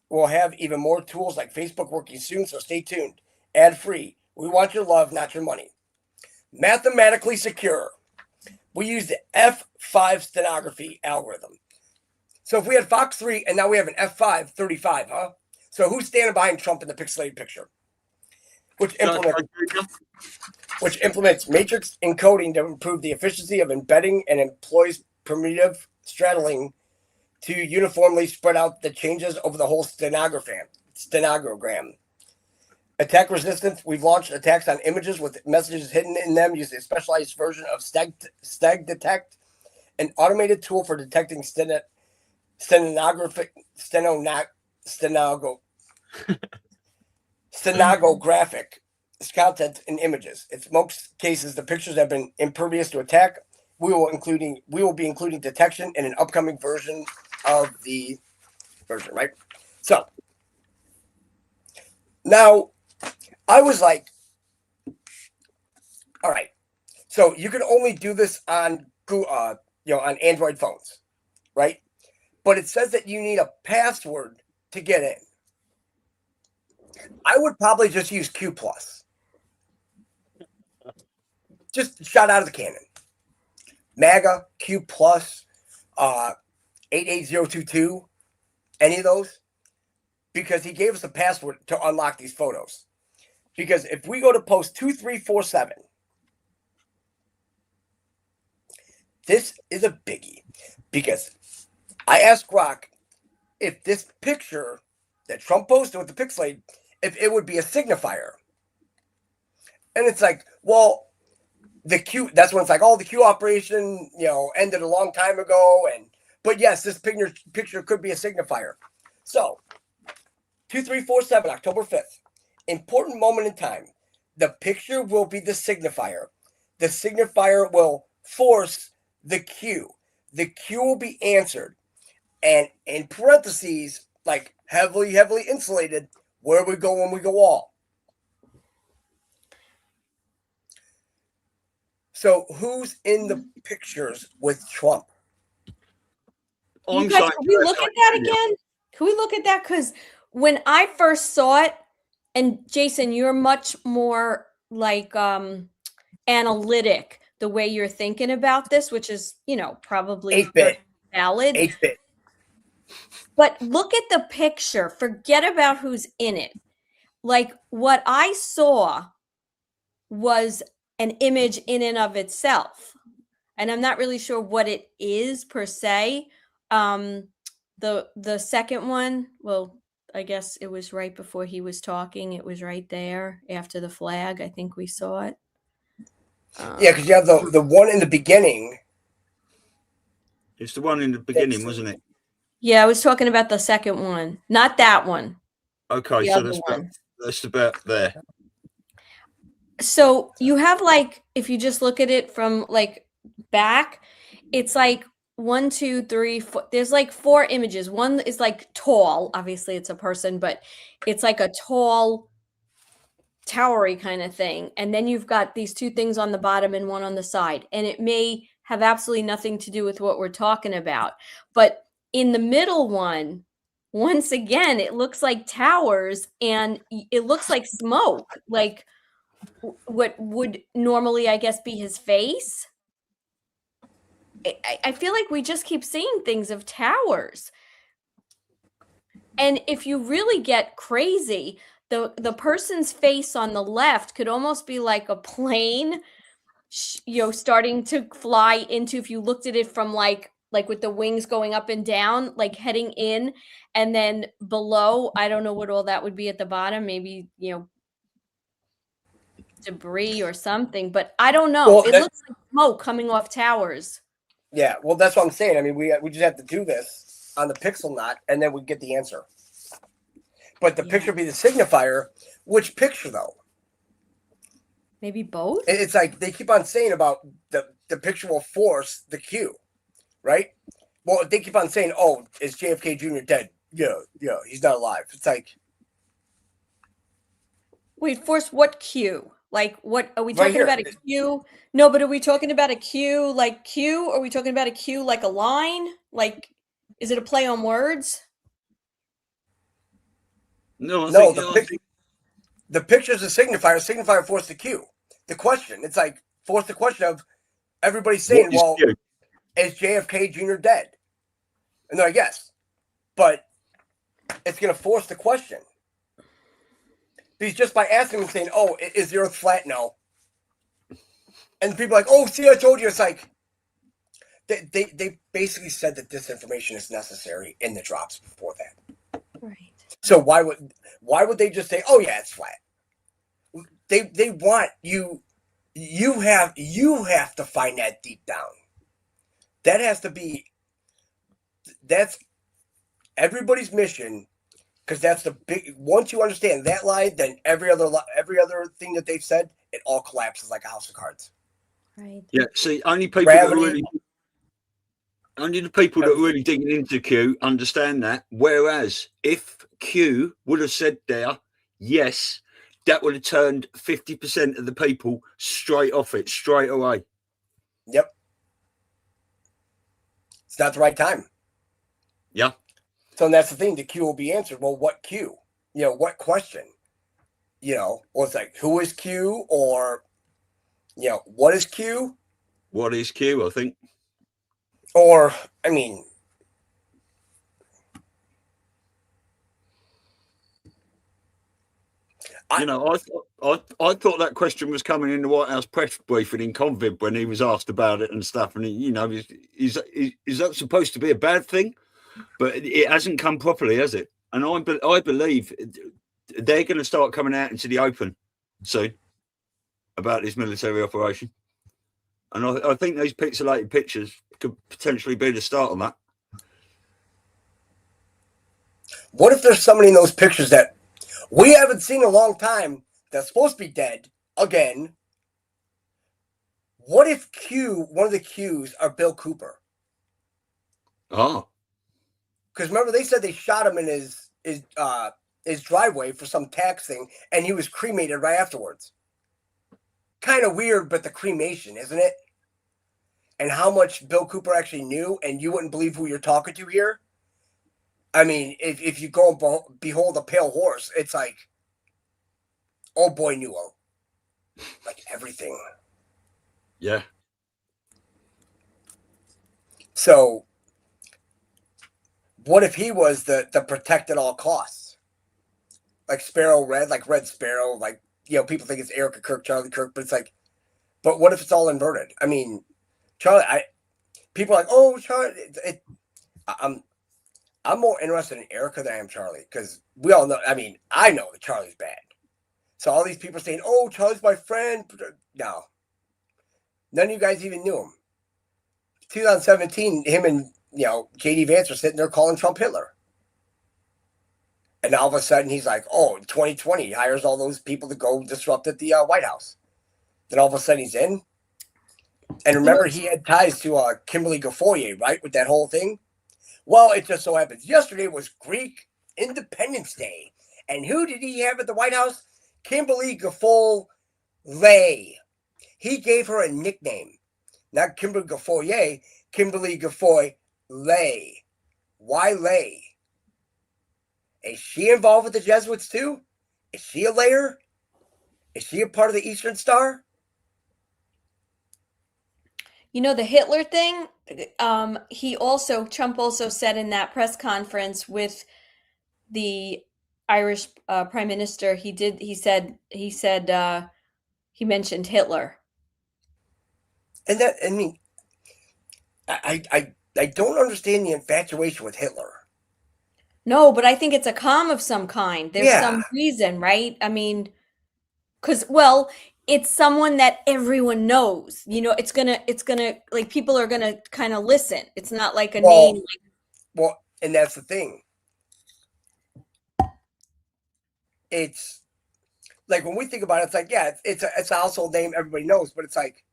We'll have even more tools like Facebook working soon, so stay tuned. Ad-free. We want your love, not your money. Mathematically secure. We use the F5 stenography algorithm. So if we had Fox 3 and now we have an F5 35, huh? So who's standing behind Trump in the pixelated picture? Which implements matrix encoding to improve the efficiency of embedding and employs primitive straddling to uniformly spread out the changes over the whole stenogram. Attack resistance. We've launched attacks on images with messages hidden in them using a specialized version of Steg Detect, an automated tool for detecting stenographic content in images. In most cases, the pictures have been impervious to attack. We will be including detection in an upcoming version of the version, right? So now I was like, all right. So you can only do this on on Android phones, right? But it says that you need a password to get in. I would probably just use Q+. Just shot out of the cannon. MAGA, Q+, 88022, any of those? Because he gave us a password to unlock these photos. Because if we go to post 2347, this is a biggie. Because I asked Grok if this picture that Trump posted with the pixelate, if it would be a signifier. And it's like, well, the Q, that's when it's like, oh, the Q operation, ended a long time ago. But yes, this picture could be a signifier. So 2347, October 5th, important moment in time. The picture will be the signifier. The signifier will force the Q. The Q will be answered. And in parentheses, like heavily insulated, where we go when we go all. So who's in the pictures with Trump? You guys, can we look at that again? Can we look at that? Because when I first saw it, and Jason, you're much more like analytic the way you're thinking about this, which is, probably 8-bit. valid. 8-bit. But look at the picture. Forget about who's in it. Like what I saw was an image in and of itself. And I'm not really sure what it is per se. The second one, well, I guess it was right before he was talking. It was right there after the flag. I think we saw it. Yeah, because you have the one in the beginning. It's the one in the beginning, wasn't it? Yeah, I was talking about the second one, not that one. Okay, so that's about there. So you have if you just look at it from back, it's 1, 2, 3, 4. There's 4 images. One is tall. Obviously, it's a person, but it's a tall, towery kind of thing. And then you've got these 2 things on the bottom and one on the side. And it may have absolutely nothing to do with what we're talking about. But in the middle one, once again, it looks like towers and it looks like smoke, like what would normally, I guess, be his face. I feel like we just keep seeing things of towers. And if you really get crazy, the person's face on the left could almost be like a plane starting to fly into, if you looked at it from like with the wings going up and down, like heading in, and then below, I don't know what all that would be at the bottom, maybe, debris or something, but I don't know. Well, It looks like smoke coming off towers. Yeah, well, that's what I'm saying. I mean, we just have to do this on the Pixelknot, and then we get the answer. But the picture be the signifier. Which picture, though? Maybe both? It's like they keep on saying about the picture will force the cue, right? Well, they keep on saying, oh, is JFK Jr. dead? Yeah, he's not alive. It's like... Wait, force what cue? Like, what are we Right talking here. about? A cue? No, but are we talking about a cue like cue? Or are we talking about a cue like a line? Like, is it a play on words? No, the picture's a signifier. Signifier force the cue. The question. It's like force the question of everybody saying, well, is JFK Jr. dead? And I guess. But it's going to force the question. Because just by asking and saying, oh, is the earth flat? No. And people are like, oh, see, I told you. It's like, they basically said that this information is necessary in the drops before that. Right. So why would they just say, oh, yeah, it's flat? They want you have to find that deep down. That has to be, that's everybody's mission. Because that's the big. Once you understand that lie, then every other thing that they've said, it all collapses like a house of cards. Right. Yeah. See, only the people that are really digging into Q understand that. Whereas if Q would have said there, yes, that would have turned 50% of the people straight off it straight away. Yep. It's not the right time. Yeah. So that's the thing. The Q will be answered. Well, what Q? What question? Or it's like, who is Q? Or, what is Q? What is Q, I think. Or, I mean... I thought that question was coming in the White House press briefing in Convid when he was asked about it and stuff. And, is that supposed to be a bad thing? But it hasn't come properly, has it? And I believe they're going to start coming out into the open soon about this military operation. And I think these pixelated pictures could potentially be the start on that. What if there's somebody in those pictures that we haven't seen in a long time that's supposed to be dead again? What if one of the Qs are Bill Cooper? Oh. Because remember, they said they shot him in his driveway for some tax thing, and he was cremated right afterwards. Kind of weird, but the cremation, isn't it? And how much Bill Cooper actually knew, and you wouldn't believe who you're talking to here. I mean, if you go and behold a pale horse, it's like, oh boy, knew like everything. Yeah. So, what if he was the protect at all costs? Like Sparrow Red, like Red Sparrow, like, people think it's Erica Kirk, Charlie Kirk, but it's like, but what if it's all inverted? I mean, Charlie, people are like, oh, Charlie, I'm more interested in Erica than I am Charlie, because we all know, I mean, I know that Charlie's bad. So all these people saying, oh, Charlie's my friend. No. None of you guys even knew him. 2017, him and, J.D. Vance are sitting there calling Trump Hitler. And all of a sudden, he's like, oh, in 2020, he hires all those people to go disrupt at the White House. Then all of a sudden, he's in. And remember, he had ties to Kimberly Guilfoyle, right, with that whole thing? Well, it just so happens yesterday was Greek Independence Day. And who did he have at the White House? Kimberly Guilfoyle. He gave her a nickname. Not Kimberly Guilfoyle, Kimberly Guilfoyle. Why lay? Is she involved with the Jesuits too? Is she a layer? Is she a part of the Eastern Star? The Hitler thing, Trump also said in that press conference with the Irish prime minister, he mentioned Hitler. And that, I mean, I don't understand the infatuation with Hitler. No, but I think it's a calm of some kind. There's Yeah. some reason, right? I mean, because, well, it's someone that everyone knows. You know, it's gonna like people are gonna kind of listen. It's not like a name. Well, and that's the thing. It's like when we think about it, it's like, yeah, it's a household name everybody knows, but it's like,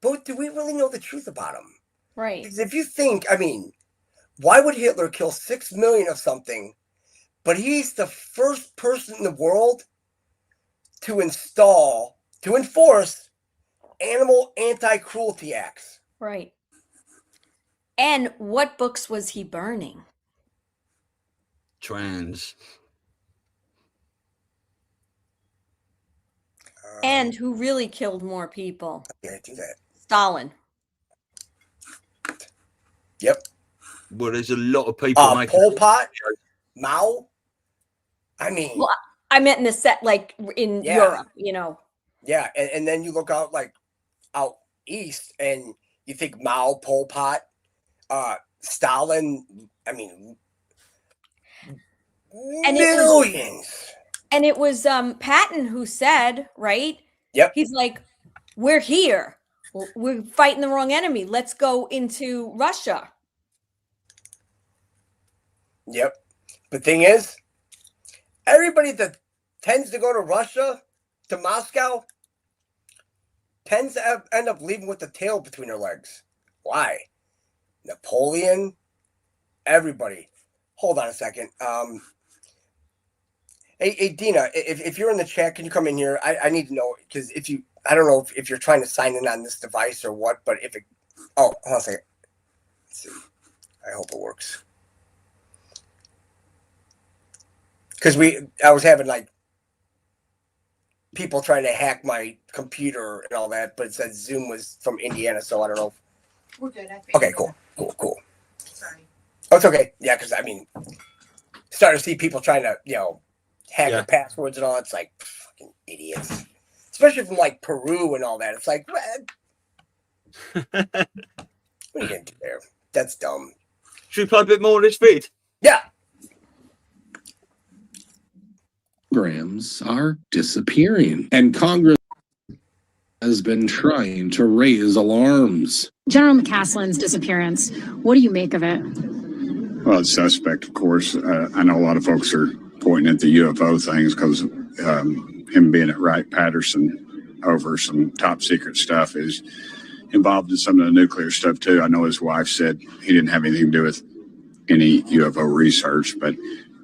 but do we really know the truth about him? Right. Because if you think, I mean, why would Hitler kill 6 million of something, but he's the first person in the world to enforce animal anti-cruelty acts? Right. And what books was he burning? Trans. And who really killed more people? Yeah, do that. Stalin. Yep. Well, there's a lot of people making Pol Pot, Mao. I mean, well, I meant in the set, like in Europe, you know. Yeah, and then you look out east, and you think Mao, Pol Pot, Stalin. I mean, and millions. It was Patton who said, right? Yep. He's like, we're here. We're fighting the wrong enemy. Let's go into Russia. Yep. The thing is, everybody that tends to go to Russia, to Moscow, tends to end up leaving with the tail between their legs. Why? Napoleon, everybody. Hold on a second. Hey, Dina, if you're in the chat, can you come in here? I need to know, because I don't know if you're trying to sign in on this device or what, but if it, hold on a second. Let's see. I hope it works. Because I was having like people trying to hack my computer and all that, but it said Zoom was from Indiana, so I don't know. We're good. Okay, cool. Sorry. Oh, it's okay. Yeah, because I mean, starting to see people trying to, hack the passwords and all. It's like fucking idiots, especially from like Peru and all that. It's like, what are you gonna do there? That's dumb. Should we play a bit more of this vid? Yeah. Programs are disappearing, and Congress has been trying to raise alarms. General McCaslin's disappearance, what do you make of it? Well, it's suspect, of course. I know a lot of folks are pointing at the UFO things because him being at Wright-Patterson over some top secret stuff is involved in some of the nuclear stuff too. I know his wife said he didn't have anything to do with any UFO research, but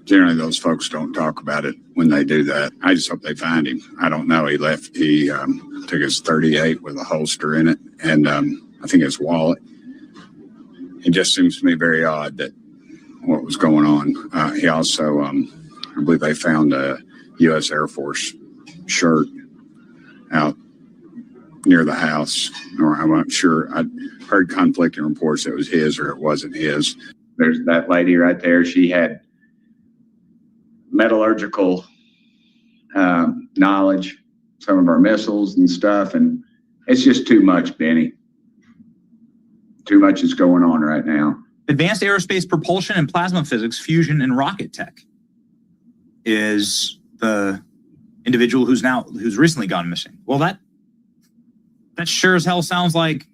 generally those folks don't talk about it when they do that. I just hope they find him. I don't know. He took his 38 with a holster in it, and I think his wallet. It just seems to me very odd that what was going on. He also, I believe they found a U.S. Air Force shirt out near the house, or I'm not sure. I heard conflicting reports that it was his or it wasn't his. There's that lady right there. She had metallurgical knowledge, some of our missiles and stuff, and it's just too much, Benny. Too much is going on right now. Advanced aerospace propulsion and plasma physics, fusion and rocket tech is the individual who's recently gone missing. Well, that sure as hell sounds like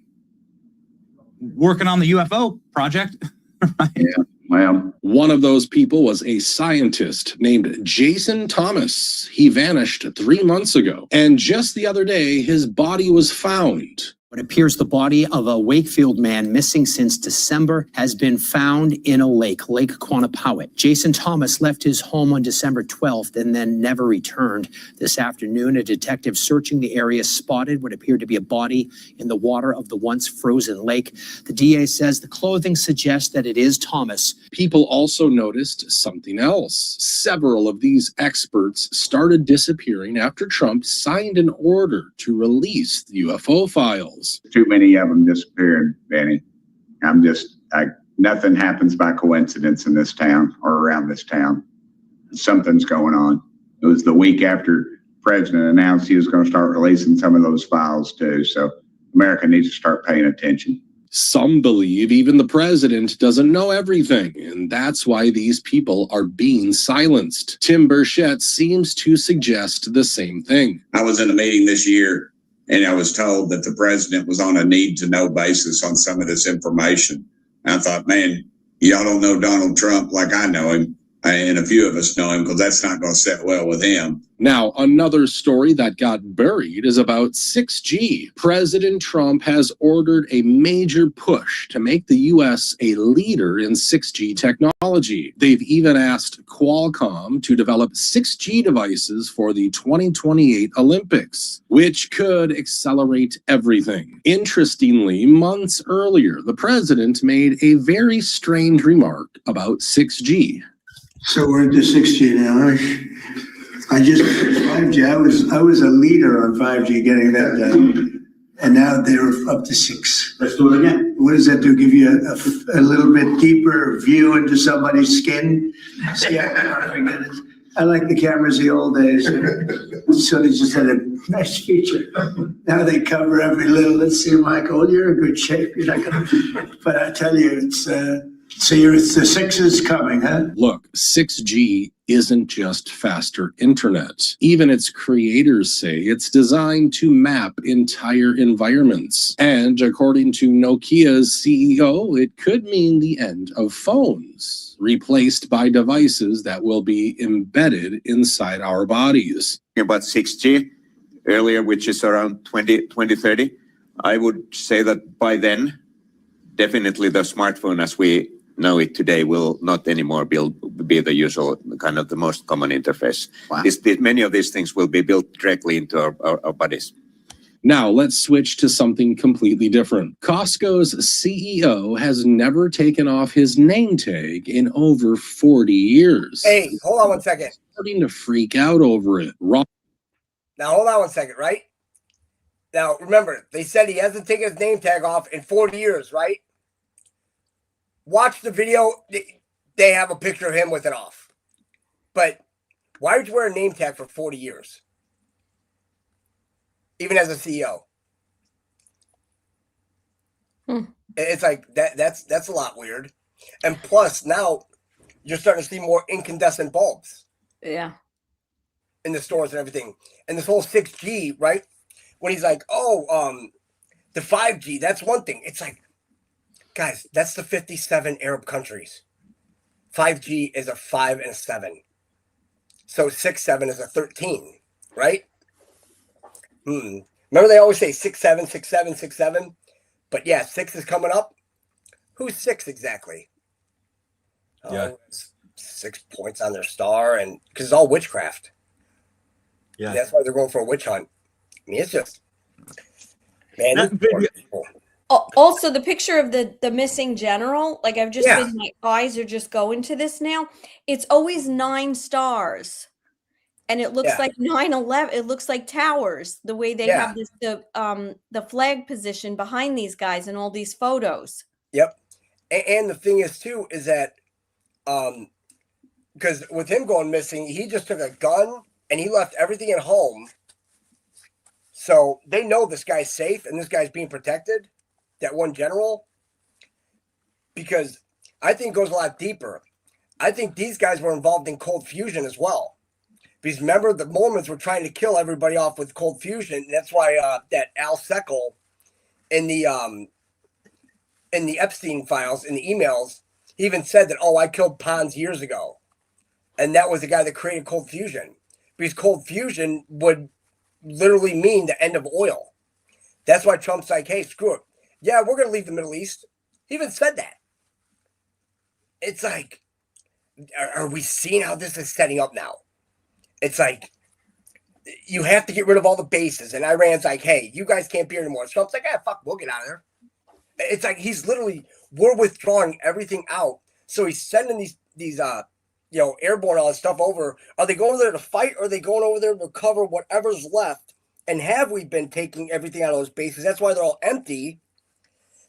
working on the UFO project. Right? Yeah. Well, one of those people was a scientist named Jason Thomas. He vanished 3 months ago, and just the other day, his body was found. What appears the body of a Wakefield man missing since December has been found in a lake, Lake Quannapowitt. Jason Thomas left his home on December 12th and then never returned. This afternoon, a detective searching the area spotted what appeared to be a body in the water of the once frozen lake. The DA says the clothing suggests that it is Thomas. People also noticed something else. Several of these experts started disappearing after Trump signed an order to release the UFO files. Too many of them disappearing, Benny. Nothing happens by coincidence in this town or around this town. Something's going on. It was the week after the president announced he was going to start releasing some of those files too. So, America needs to start paying attention. Some believe even the president doesn't know everything, and that's why these people are being silenced. Tim Burchett seems to suggest the same thing. I was in a meeting this year, and I was told that the president was on a need-to-know basis on some of this information. And I thought, man, y'all don't know Donald Trump like I know him, and a few of us know him, because that's not going to sit well with him. Now, another story that got buried is about 6G. President Trump has ordered a major push to make the U.S. a leader in 6G technology. They've even asked Qualcomm to develop 6G devices for the 2028 Olympics, which could accelerate everything. Interestingly, months earlier, the president made a very strange remark about 6G. So we're into 6G now, huh? I just 5G. I was a leader on 5G getting that done, and now they're up to 6. Let's do it again. What does that do? Give you a little bit deeper view into somebody's skin? See, I like the cameras the old days. So they just had a nice feature. Now they cover every little. Let's see, Michael, you're in good shape. You're not gonna. But I tell you, it's. So the 6 is coming, huh? Look, 6G isn't just faster internet. Even its creators say it's designed to map entire environments. And according to Nokia's CEO, it could mean the end of phones, replaced by devices that will be embedded inside our bodies. About 6G earlier, which is around 2030, I would say that by then, definitely the smartphone as we know it today will not anymore be the usual kind of the most common interface. Wow. Many of these things will be built directly into our bodies. Now let's switch to something completely different. Costco's CEO has never taken off his name tag in over 40 years. Hey, hold on one second. Starting to freak out over it. Now hold on one second, right? Now remember, they said he hasn't taken his name tag off in 40 years, right? Watch the video. They have a picture of him with it off. But why would you wear a name tag for 40 years? Even as a CEO. It's like that's a lot weird. And plus now you're starting to see more incandescent bulbs. Yeah. In the stores and everything. And this whole 6G, right? When he's like, the 5G, that's one thing. It's like, guys, that's the 57 Arab countries. 5G is a 5 and a 7. So 6, 7 is a 13, right? Remember they always say 6, 7, 6, 7, 6, 7? But yeah, 6 is coming up. Who's 6 exactly? Yeah. 6 points on their star, and because it's all witchcraft. Yeah. That's why they're going for a witch hunt. I mean, it's just, man. Also, the picture of the missing general, like I've just been, my eyes are just going to this now. It's always 9 stars. And it looks like 9/11. It looks like towers, the way they have this the flag position behind these guys in all these photos. Yep. And the thing is too, is that because with him going missing, he just took a gun and he left everything at home. So they know this guy's safe and this guy's being protected. That one general, because I think it goes a lot deeper. I think these guys were involved in cold fusion as well. Because remember, the Mormons were trying to kill everybody off with cold fusion. And that's why that Al Seckel in the Epstein files, in the emails, he even said that, I killed Pons years ago. And that was the guy that created cold fusion. Because cold fusion would literally mean the end of oil. That's why Trump's like, hey, screw it. Yeah, we're going to leave the Middle East. He even said that. It's like, are we seeing how this is setting up now? It's like, you have to get rid of all the bases. And Iran's like, hey, you guys can't be here anymore. Trump's like, fuck, we'll get out of there. It's like, we're withdrawing everything out. So he's sending these airborne, all this stuff over. Are they going there to fight? Or are they going over there to recover whatever's left? And have we been taking everything out of those bases? That's why they're all empty.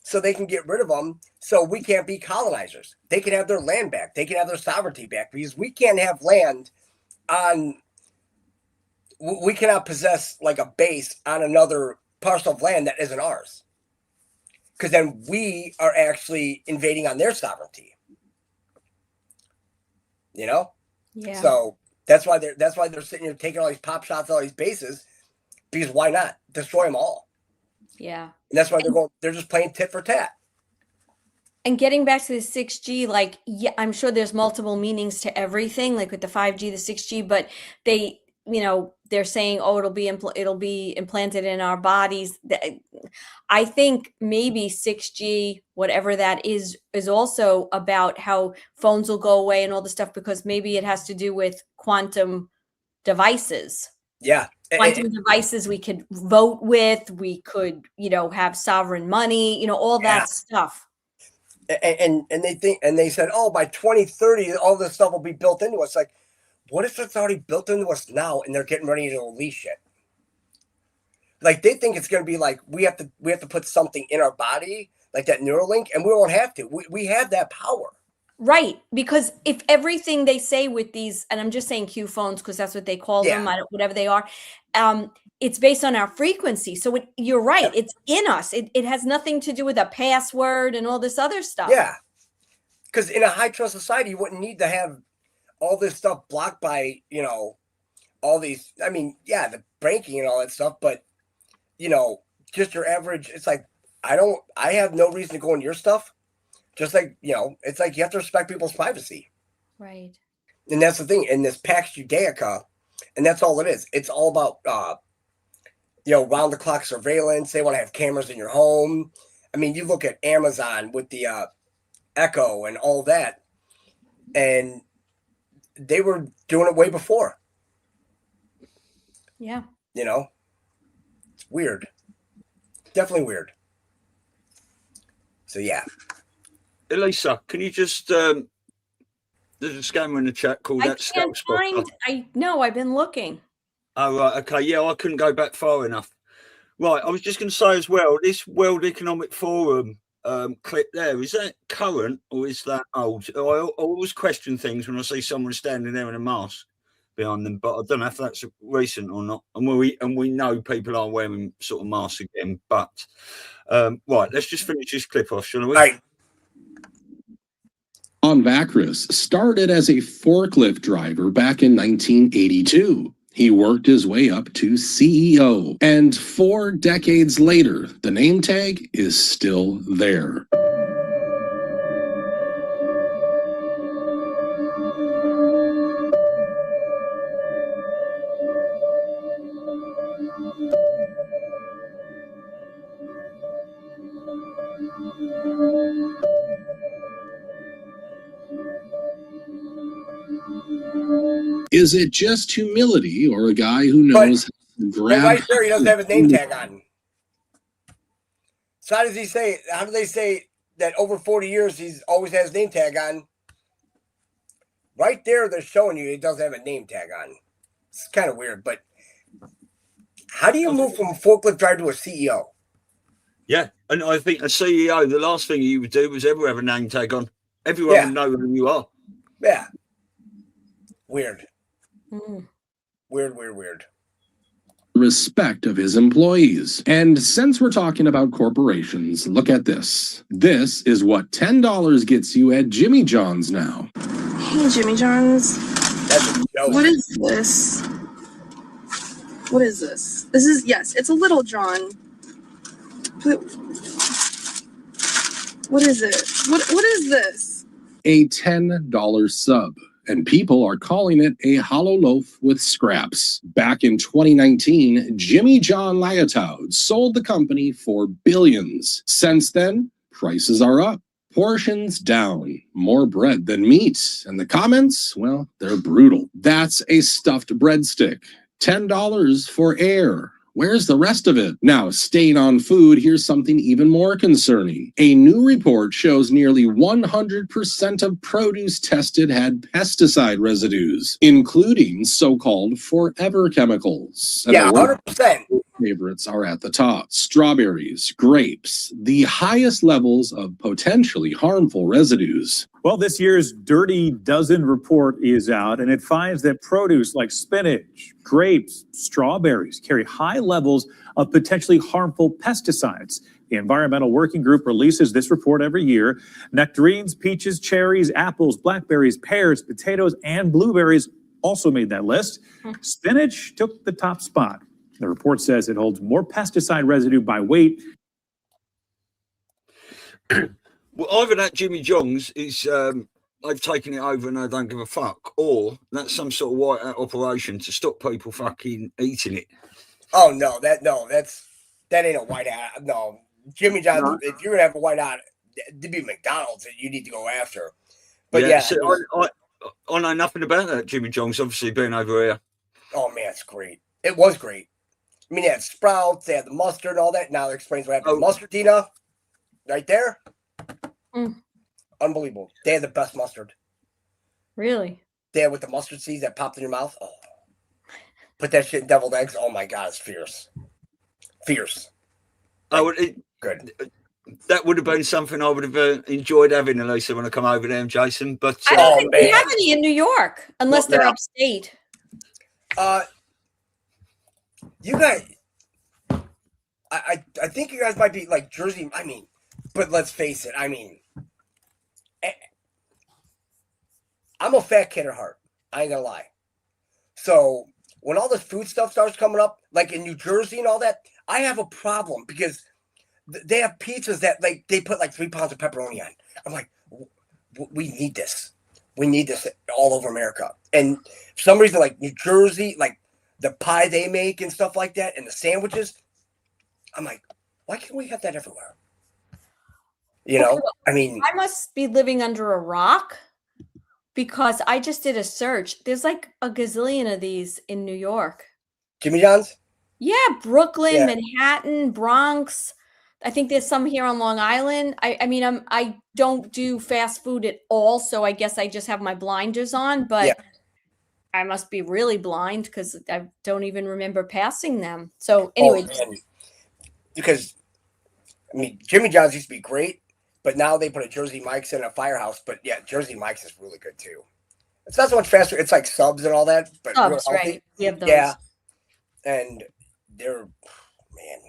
So they can get rid of them, so we can't be colonizers. They can have their land back. They can have their sovereignty back, because we can't have land we cannot possess like a base on another parcel of land that isn't ours. Because then we are actually invading on their sovereignty. You know? Yeah. So that's why they're sitting here taking all these pop shots, all these bases, because why not destroy them all? Yeah. And that's why they're just playing tit for tat. And getting back to the 6G, like, yeah, I'm sure there's multiple meanings to everything, like with the 5G, the 6G, but they, you know, they're saying, oh, it'll be implanted in our bodies. I think maybe 6G, whatever that is also about how phones will go away and all the stuff, because maybe it has to do with quantum devices. Yeah. Quantum devices we could vote with, we could, you know, have sovereign money, you know, all that stuff. And they said, oh, by 2030, all this stuff will be built into us. Like, what if it's already built into us now and they're getting ready to release shit? Like, they think it's going to be like, we have to put something in our body, like that Neuralink, and we won't have to. We have that power. Right. Because if everything they say with these, and I'm just saying Q phones because that's what they call them, whatever they are, it's based on our frequency. So you're right. It's in us. It has nothing to do with a password and all this other stuff. Yeah. Because in a high trust society, you wouldn't need to have all this stuff blocked by, you know, all these, I mean, yeah, the breaking and all that stuff, but, you know, just your average, it's like, I have no reason to go in your stuff. Just like, you know, it's like you have to respect people's privacy. Right. And that's the thing in this Pax Judaica, and that's all it is. It's all about, you know, round the clock surveillance. They want to have cameras in your home. I mean, you look at Amazon with the Echo and all that, and they were doing it way before. Yeah. You know, it's weird. Definitely weird. So, yeah. Elisa, can you just there's a scammer in the chat called that can't find. I've been looking. Oh right, okay, yeah, I couldn't go back far enough. Right, I was just going to say as well, this World Economic Forum clip there, is that current or is that old? I always question things when I see someone standing there in a mask behind them, but I don't know if that's recent or not. And we know people are wearing sort of masks again, but right, let's just finish this clip off, shall we? Right. On Vacris started as a forklift driver back in 1982. He worked his way up to CEO, and 4 decades later, the name tag is still there. Is it just humility or a guy who knows how to grab? Right there, he doesn't have a name tag on. So how do they say that over 40 years he's always has name tag on? Right there, they're showing you he doesn't have a name tag on. It's kind of weird, but how do you move from a forklift driver to a CEO? Yeah, and I think a CEO, the last thing you would do was ever have a name tag on. Everyone would know who you are. Yeah. Weird. Mm. Weird. Respect of his employees. And since we're talking about corporations, look at this. This is what $10 gets you at Jimmy John's now. Hey, Jimmy John's. That's a joke. What is this? What is this? This is, yes, it's a Little John. But what is it? What is this? A $10 sub. And people are calling it a hollow loaf with scraps. Back in 2019, Jimmy John Lagatoud sold the company for billions. Since then, prices are up, portions down, more bread than meat. And the comments, well, they're brutal. That's a stuffed breadstick. $10 for air. Where's the rest of it? Now, staying on food, here's something even more concerning. A new report shows nearly 100% of produce tested had pesticide residues, including so-called forever chemicals. And yeah, 100%. favorites are at the top. Strawberries, grapes, the highest levels of potentially harmful residues. Well, this year's Dirty Dozen report is out, and it finds that produce like spinach, grapes, strawberries carry high levels of potentially harmful pesticides. The Environmental Working Group releases this report every year. Nectarines, peaches, cherries, apples, blackberries, pears, potatoes, and blueberries also made that list. Spinach took the top spot. The report says it holds more pesticide residue by weight. Well, either that Jimmy John's is they've taken it over and they don't give a fuck, or that's some sort of whiteout operation to stop people fucking eating it. Oh no, that ain't a whiteout. No, Jimmy John's. If you're gonna have a whiteout, it'd be McDonald's that you need to go after. But yeah, so I know nothing about that Jimmy John's. Obviously, being over here. Oh man, it's great. It was great. I mean, they had sprouts, they had the mustard and all that. Now it explains what happened. Mustard, Tina, right there. Unbelievable. They had the best mustard. Really? They had with the mustard seeds that popped in your mouth. Oh. Put that shit in deviled eggs. Oh my God, it's fierce. Fierce. Good. That would have been something I would have enjoyed having, Elisa, when I come over there, Jason. But I don't think we have any in New York, unless they're upstate. You guys, I think you guys might be like Jersey. I mean, but let's face it. I mean, I'm a fat kid at heart. I ain't gonna lie. So when all this food stuff starts coming up, like in New Jersey and all that, I have a problem because they have pizzas that like they put like 3 pounds of pepperoni on. I'm like, we need this. We need this all over America. And for some reason, like New Jersey, like the pie they make and stuff like that, and the sandwiches, I'm like, why can't we have that everywhere? You know, I mean, I must be living under a rock because I just did a search. There's like a gazillion of these in New York. Jimmy John's? Yeah, Brooklyn, Manhattan, Bronx. I think there's some here on Long Island. I mean, I don't do fast food at all, so I guess I just have my blinders on, but I must be really blind because I don't even remember passing them. So anyway. Because, I mean, Jimmy John's used to be great, but now they put a Jersey Mike's in a firehouse. But yeah, Jersey Mike's is really good too. It's not so much faster. It's like subs and all that. But subs, right? We have those. Yeah. And they're, man.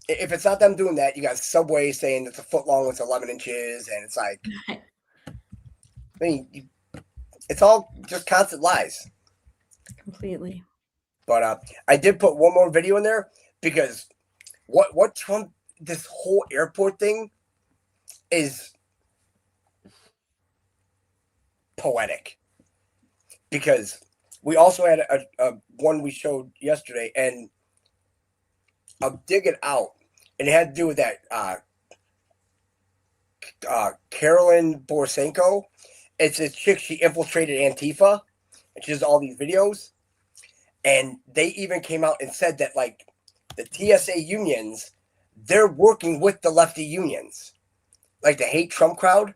If it's not them doing that, you got Subway saying it's a foot long, it's 11 inches. And it's like, I mean, it's all just constant lies. Completely. But I did put one more video in there because what Trump, this whole airport thing is poetic. Because we also had a one we showed yesterday, and I'll dig it out. And it had to do with that Carolyn Borisenko. It's a chick, she infiltrated Antifa, and she does all these videos. And they even came out and said that, like, the TSA unions, they're working with the lefty unions, like the hate Trump crowd.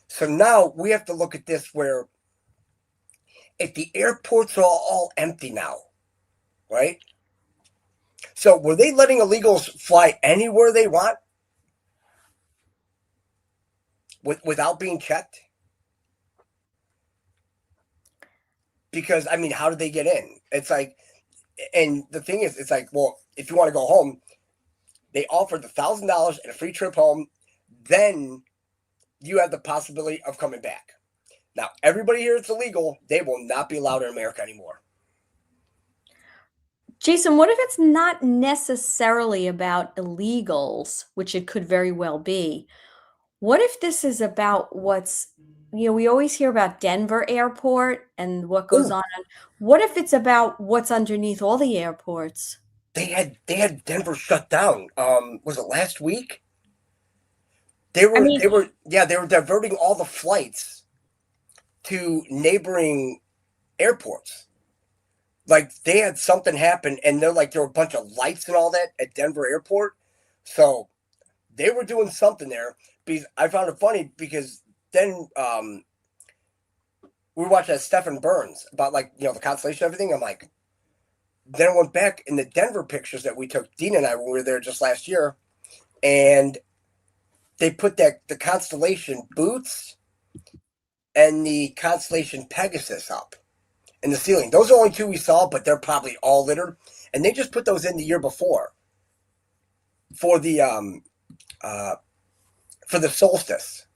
So now we have to look at this where if the airports are all empty now, right? So were they letting illegals fly anywhere they want without being checked? Because, I mean, how did they get in? It's like, and the thing is, it's like, well, if you want to go home, they offered the $1,000 and a free trip home. Then you have the possibility of coming back. Now, everybody here that's illegal, they will not be allowed in America anymore. Jason, what if it's not necessarily about illegals, which it could very well be? What if this is about what's, you know, we always hear about Denver airport and what goes on. What if it's about what's underneath all the airports? They had Denver shut down. Was it last week? They were diverting all the flights to neighboring airports. Like they had something happen, and there were a bunch of lights and all that at Denver airport. So they were doing something there. Because I found it funny because then we watched that Stephen Burns about the constellation and everything. I'm like, then I went back in the Denver pictures that we took, Dean and I, when we were there just last year, and they put the constellation Boots and the constellation Pegasus up in the ceiling. Those are the only two we saw, but they're probably all littered. And they just put those in the year before for the solstice,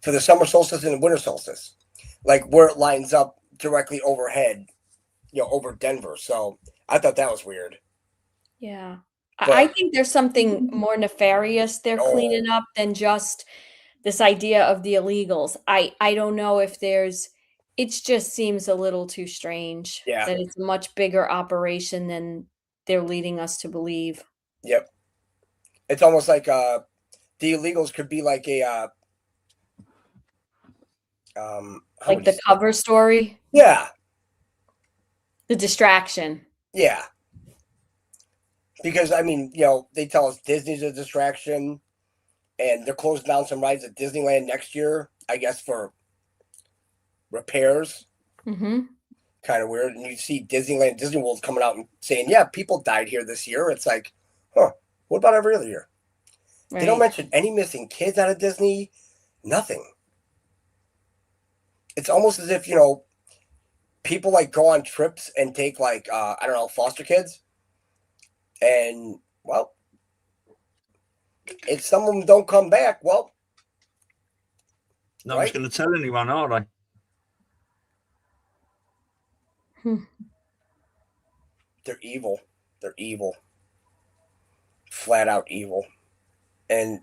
for the summer solstice and the winter solstice, like where it lines up directly overhead, over Denver. So I thought that was weird. Yeah. But- I think there's something more nefarious they're cleaning up than just this idea of the illegals. I don't know if it just seems a little too strange that it's a much bigger operation than they're leading us to believe. Yep. It's almost like the illegals could be like a like the cover story. Yeah. The distraction. Yeah. Because, I mean, they tell us Disney's a distraction, and they're closing down some rides at Disneyland next year, I guess, for repairs. Mm-hmm. Kind of weird. And you see Disney World coming out and saying, yeah, people died here this year. It's like, what about every other year? Right. They don't mention any missing kids out of Disney. Nothing. It's almost as if, people like go on trips and take like, foster kids. And, well, if some of them don't come back, well. No one's going to tell anyone, are they? They're evil. They're evil. Flat out evil. And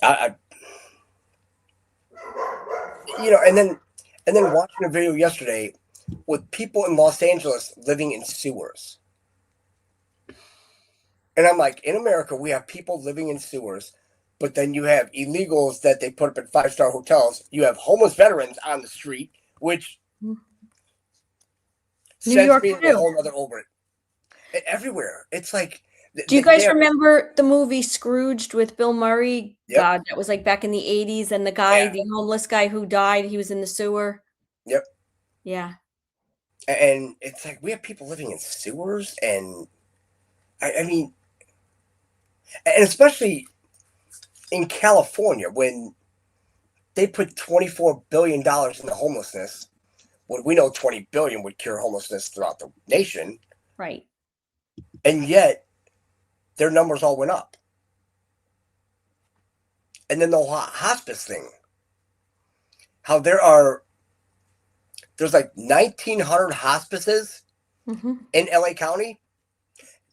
and then watching a video yesterday with people in Los Angeles living in sewers. And I'm like, in America, we have people living in sewers, but then you have illegals that they put up at 5-star hotels. You have homeless veterans on the street, which New sends York me too. a whole other over it. And everywhere. It's like. Do you guys remember the movie Scrooged with Bill Murray? Yep. God, that was like back in the 80s. And the guy, the homeless guy who died, he was in the sewer. Yep. Yeah. And it's like we have people living in sewers, and I mean, and especially in California when they put $24 billion into homelessness, when we know $20 billion would cure homelessness throughout the nation, right? And yet their numbers all went up. And then the whole hospice thing, how there's like 1,900 hospices in LA County.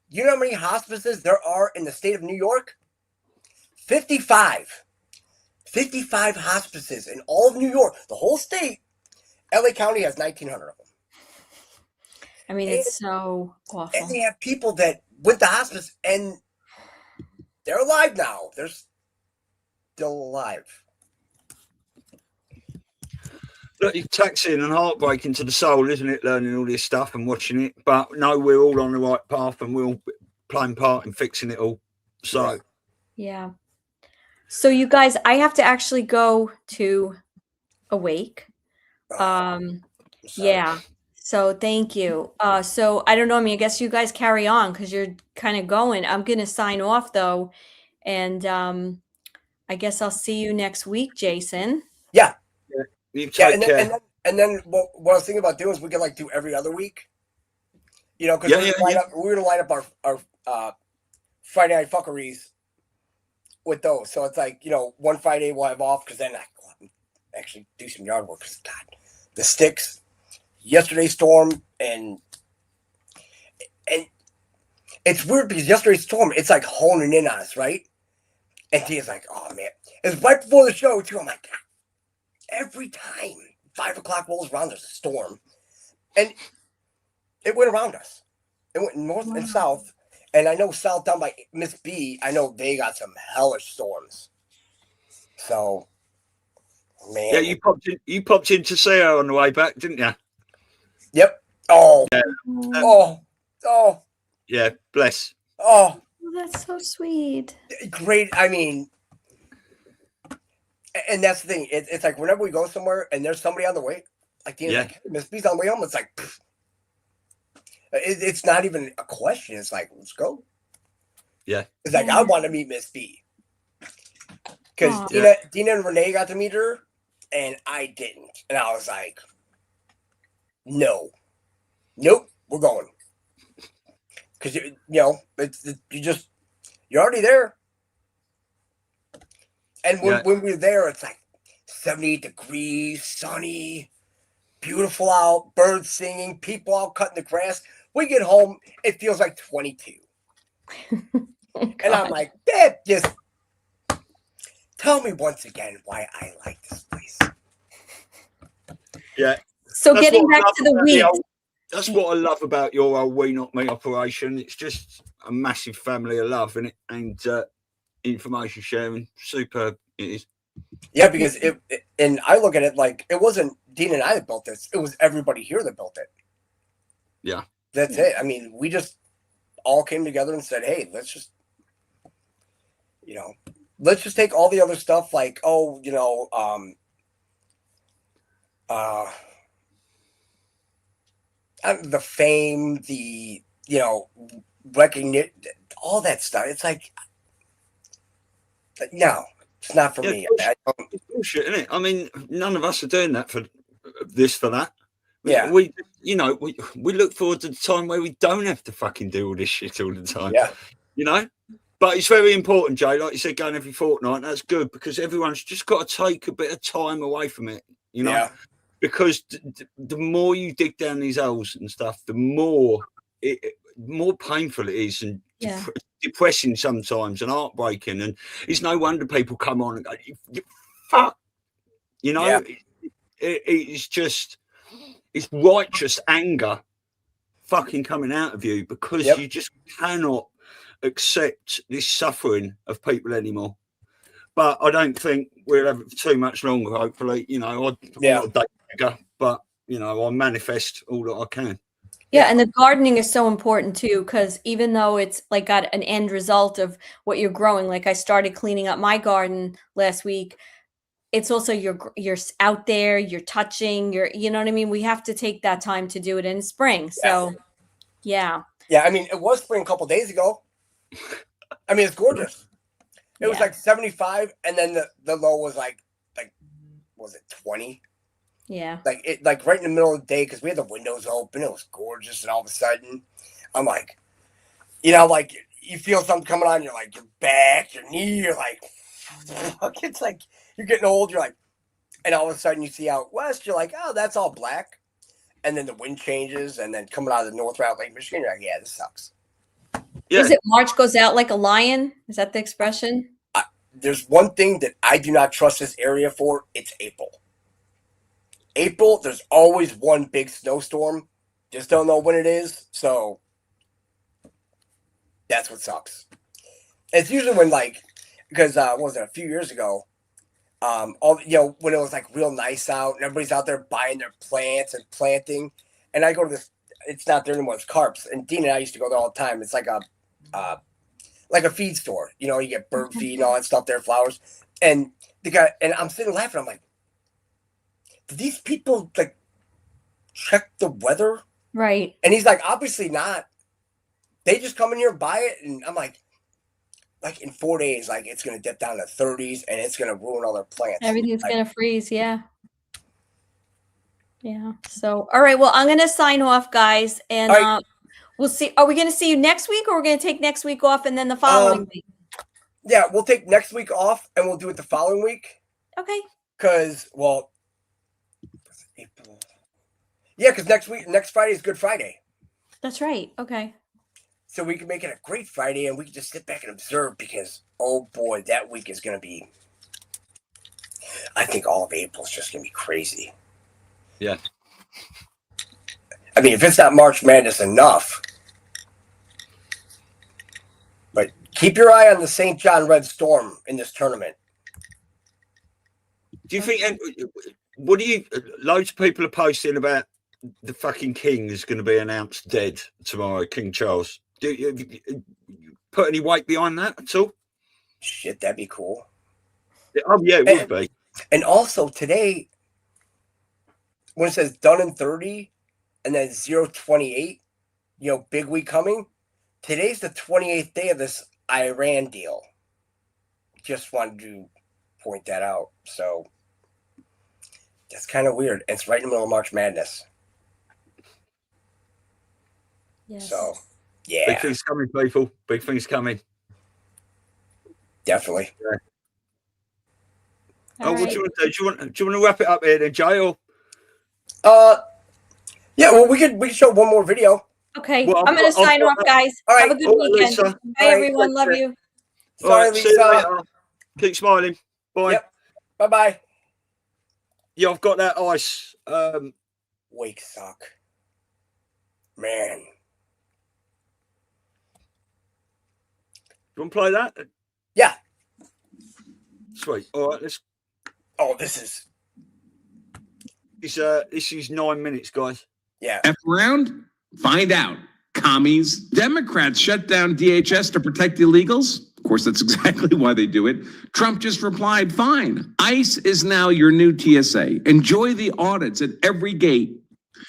You know how many hospices there are in the state of New York? 55. 55 hospices in all of New York. The whole state. LA County has 1,900 of them. I mean, it's so awful. And they have people that went to hospice and they're alive now. They're still alive. Look, it's taxing and heartbreaking to the soul, isn't it? Learning all this stuff and watching it. But no, we're all on the right path and we're all playing part in fixing it all. So, yeah. So, you guys, I have to actually go to a wake. Yeah. So, thank you. So, I don't know. I mean, I guess you guys carry on because you're kind of going. I'm going to sign off, though. And I guess I'll see you next week, Jason. Yeah. You take care. And then what I was thinking about doing is we could like do every other week. Because we're gonna line up our Friday night fuckeries with those. So it's like, one Friday we'll have off because then I go out and actually do some yard work. Because God, the sticks, yesterday's storm, and it's weird because yesterday's storm, it's like honing in on us, right? And Tia's like, oh man, it's right before the show too. I'm like, God. Every time 5 o'clock rolls around, there's a storm. And it went around us. It went north and south. And I know south down by Miss B, I know they got some hellish storms. So, man. Yeah, you popped in to see her on the way back, didn't you? Yep. Oh. Yeah. Oh. Yeah, bless. Oh. That's so sweet. Great. I mean... And that's the thing. It's like whenever we go somewhere and there's somebody on the way, Like, like, Miss B's on the way home. It's like, it's not even a question. It's like, let's go. Yeah. It's like, I want to meet Miss B. Because Dina and Renee got to meet her, and I didn't. And I was like, nope, we're going. Because, you're already there. And when we're there, it's like 78 degrees, sunny, beautiful out, birds singing, people out cutting the grass. We get home, it feels like 22. And I'm like, Dad, just tell me once again why I like this place. Yeah. So getting back to the wheat. That's what I love about your old We Not Me operation. It's just a massive family of love in it, and information sharing. Superb it is. Yeah, because and I look at it like it wasn't Dean and I that built this. It was everybody here that built it. Yeah. That's it. I mean, we just all came together and said, hey, let's just take all the other stuff like, the fame, the, recognition, all that stuff. It's like, no, it's not for me. It's bullshit, isn't it? I mean, none of us are doing that for that. Yeah. We look forward to the time where we don't have to fucking do all this shit all the time. Yeah. But it's very important, Jay. Like you said, going every fortnight, that's good because everyone's just got to take a bit of time away from it, Yeah. Because the more you dig down these holes and stuff, the more painful it is and depressing sometimes and heartbreaking. And it's no wonder people come on and go, fuck, it's just, it's righteous anger fucking coming out of you because you just cannot accept this suffering of people anymore. But I don't think we'll have it for too much longer, hopefully. I'm not a date digger, but, I manifest all that I can. Yeah, and the gardening is so important too, because even though it's like got an end result of what you're growing, like I started cleaning up my garden last week, it's also you're out there, you're touching, you know what I mean? We have to take that time to do it in spring. So, yeah. Yeah, I mean, it was spring a couple days ago. I mean, it's gorgeous. It was like 75, and then the low was like was it 20? Yeah. Like right in the middle of the day because we had the windows open. It was gorgeous, and all of a sudden, I'm like, like you feel something coming on. You're like your back, your knee. You're like, fuck. It's like you're getting old. You're like, and all of a sudden you see out west. You're like, oh, that's all black, and then the wind changes, and then coming out of the north route Lake Michigan, you're like, yeah, this sucks. Yeah. Is it March goes out like a lion? Is that the expression? There's one thing that I do not trust this area for. It's April. April, there's always one big snowstorm. Just don't know when it is. So that's what sucks. It's usually when because what was it, a few years ago, when it was like real nice out and everybody's out there buying their plants and planting. And I go to this, it's not there anymore, it's Carps. And Dean and I used to go there all the time. It's like a feed store. You get bird feed and all that stuff there, flowers. And the guy, and I'm sitting laughing. I'm like, did these people check the weather? Right. And he's like, obviously not. They just come in here and buy it. And I'm like in 4 days, it's going to dip down to 30s and it's going to ruin all their plants. Everything's going to freeze. Yeah. Yeah. So, all right. Well, I'm going to sign off, guys. And we'll see. Are we going to see you next week or we're going to take next week off and then the following week? Yeah, we'll take next week off and we'll do it the following week. Okay. Because, April. Yeah, because next Friday is Good Friday. That's right. Okay. So we can make it a great Friday and we can just sit back and observe because, oh boy, that week is going to be, I think all of April is just going to be crazy. Yeah. I mean, if it's not March Madness enough, but keep your eye on the St. John Red Storm in this tournament. Do you think, loads of people are posting about the fucking king is going to be announced dead tomorrow, King Charles. Do you put any weight behind that at all? Shit, that'd be cool. Oh, yeah, it would be. And also today, when it says done in 30 and then 028, big week coming. Today's the 28th day of this Iran deal. Just wanted to point that out. So that's kind of weird. It's right in the middle of March Madness. Yes. So, yeah. Big things coming, people. Big things coming. Definitely. Yeah. All what right. do you want to do? Do you want to wrap it up here then, Jay? Or? Yeah, well, we could show one more video. Okay, Well, I'm going to sign off, guys. All right. Have a good All right, weekend. Lisa. Bye, All right, everyone. Love take you. Sorry, All right, see you Lisa. later. Keep smiling. Bye. Yep. Bye-bye. Yeah, I've got that ice. Wake sock. Man. You want to play that? Yeah. Sweet. All right, let's. Oh, this is 9 minutes, guys. Yeah. F around? Find out. Commies. Democrats shut down DHS to protect illegals. Of course, that's exactly why they do it. Trump just replied, fine. ICE is now your new TSA. Enjoy the audits at every gate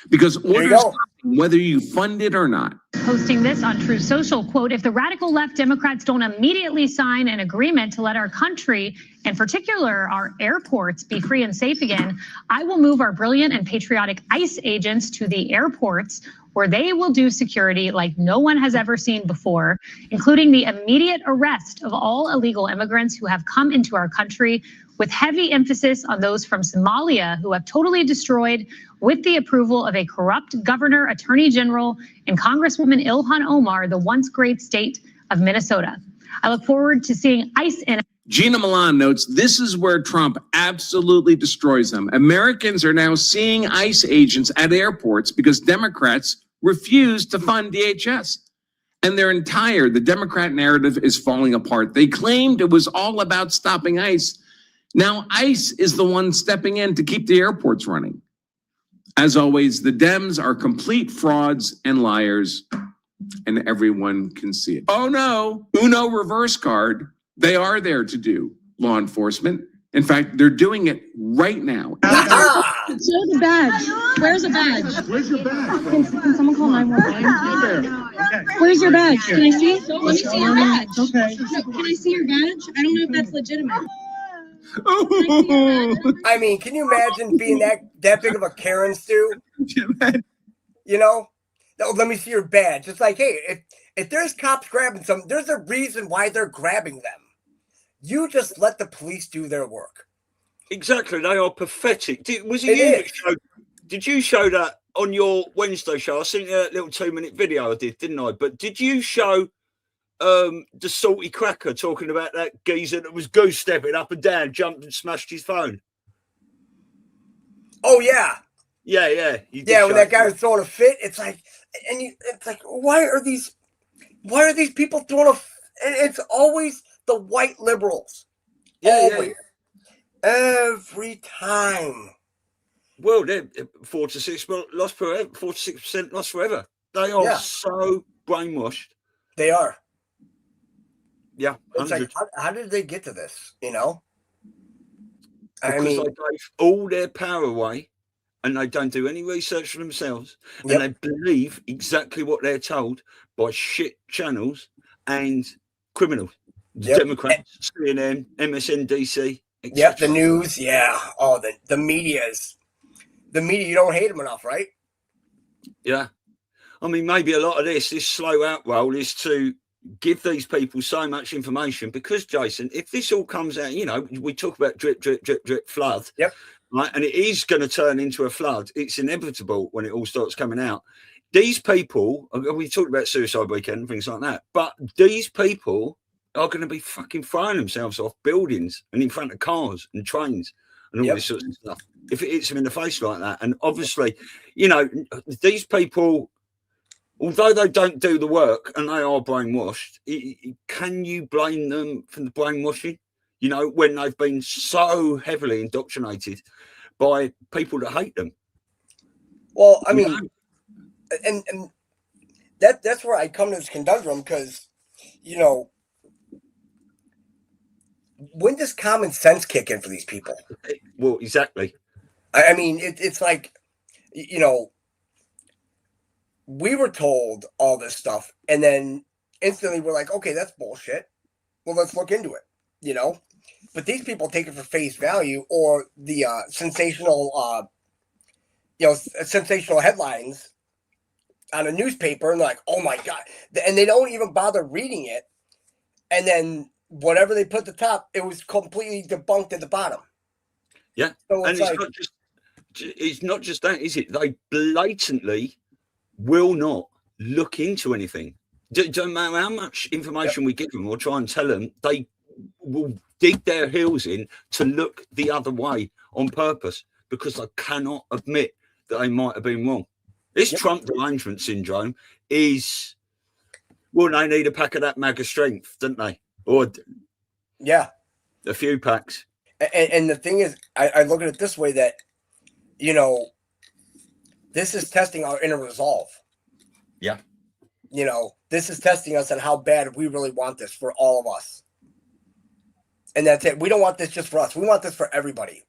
because orders come whether you fund it or not. Posting this on True Social, quote, if the radical left Democrats don't immediately sign an agreement to let our country, in particular our airports, be free and safe again, I will move our brilliant and patriotic ICE agents to the airports where they will do security like no one has ever seen before, including the immediate arrest of all illegal immigrants who have come into our country, with heavy emphasis on those from Somalia who have totally destroyed, with the approval of a corrupt governor, attorney general, and Congresswoman Ilhan Omar, the once great state of Minnesota. I look forward to seeing ICE in. Gina Milan notes, this is where Trump absolutely destroys them. Americans are now seeing ICE agents at airports because Democrats refuse to fund DHS. And the Democrat narrative is falling apart. They claimed it was all about stopping ICE. Now ICE is the one stepping in to keep the airports running. As always, the Dems are complete frauds and liars, and everyone can see it. Oh no, Uno reverse card. They are there to do law enforcement. In fact, they're doing it right now. Show the badge. Where's the badge? Where's your badge? Can someone call 911? Where's your badge? Can I see? Let me see your badge. Okay. No, can I see your badge? I don't know if that's legitimate. I mean, can you imagine being that big of a Karen, Stu? No, let me see your badge. It's like, hey, if there's cops grabbing some, there's a reason why they're grabbing them. You just let the police do their work. Exactly, they are pathetic. Did you show that on your Wednesday show? I sent you a little 2-minute video I did, didn't I? But did you show the salty cracker talking about that geezer that was goose stepping up and down, jumped and smashed his phone? Oh yeah. Yeah. Yeah, when that guy was throwing a fit, it's like, it's like, why are these people throwing a? It's always the white liberals. Yeah. Every time. Well, they're 4 to 6 lost forever. 4 to 6% lost forever. They are so brainwashed. They are. Yeah, it's like, how did they get to this? Because I mean, they gave all their power away, and they don't do any research for themselves, and they believe exactly what they're told by shit channels and criminals. Democrats, CNN, MSNBC. Yep, the news. Yeah. Oh, the media's. The media, you don't hate them enough, right? Yeah. I mean, maybe a lot of this slow out roll is to give these people so much information because, Jason, if this all comes out, we talk about drip, drip, drip, drip, flood. Yep. Right. And it is going to turn into a flood. It's inevitable when it all starts coming out. These people, we talked about Suicide Weekend and things like that, but these people are going to be fucking throwing themselves off buildings and in front of cars and trains and all this sort of stuff if it hits them in the face like that. And obviously, these people, although they don't do the work and they are brainwashed, can you blame them for the brainwashing? When they've been so heavily indoctrinated by people that hate them. Well, I mean, and that's where I come to this conundrum because, when does common sense kick in for these people? Well, exactly. I mean, it's like, you know, we were told all this stuff, and then instantly we're like, okay, that's bullshit. Well, let's look into it, you know? But these people take it for face value, or the sensational, sensational headlines on a newspaper, and they're like, oh my God. And they don't even bother reading it. And then whatever they put at the top, it was completely debunked at the bottom. Yeah. So and it's not just that, is it? They blatantly will not look into anything. Don't matter how much information we give them or try and tell them, they will dig their heels in to look the other way on purpose, because they cannot admit that they might have been wrong. This Trump derangement syndrome is, well, they need a pack of that MAGA strength, don't they? Or a few packs. And the thing is, I look at it this way, that, you know, this is testing our inner resolve. Yeah. You know, this is testing us on how bad we really want this for all of us. And that's it. We don't want this just for us. We want this for everybody.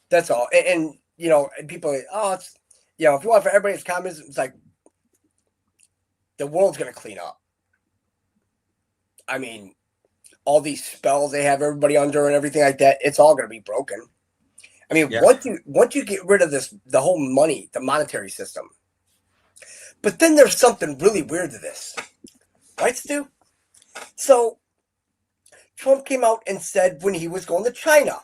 That's all. And you know, and people are like, oh, it's, you know, if you want for everybody, it's communism. It's like, the world's going to clean up. I mean, all these spells they have everybody under and everything like that, it's all going to be broken. I mean, once you get rid of this, the whole money, the monetary system. But then there's something really weird to this. Right, Stu? So, Trump came out and said when he was going to China.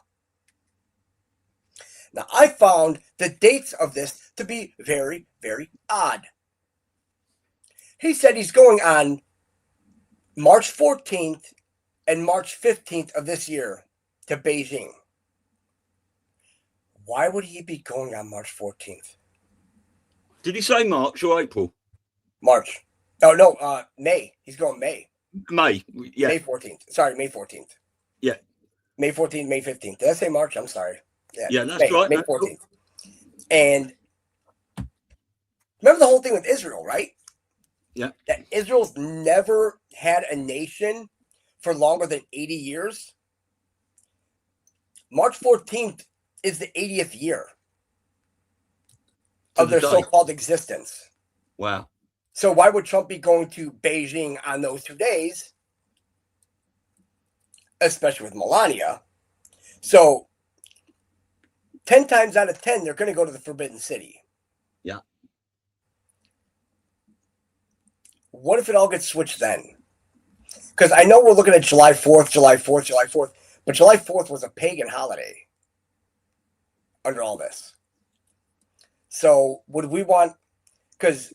Now, I found the dates of this to be very, very odd. He said he's going on March 14th and March 15th of this year to Beijing. Why would he be going on March 14th? Did he say March or April? March. Oh, no, May. He's going May. May, yeah. May 14th. Sorry, May 14th. Yeah. May 14th, May 15th. Did I say March? I'm sorry. Yeah, that's right. May 14th. And remember the whole thing with Israel, right? Yeah. That Israel's never had a nation for longer than 80 years. March 14th is the 80th year of their so-called existence. Wow. So why would Trump be going to Beijing on those 2 days? Especially with Melania. So 10 times out of 10, they're going to go to the Forbidden City. Yeah. What if it all gets switched then? Because I know we're looking at July 4th, but July 4th was a pagan holiday under all this. So would we want, because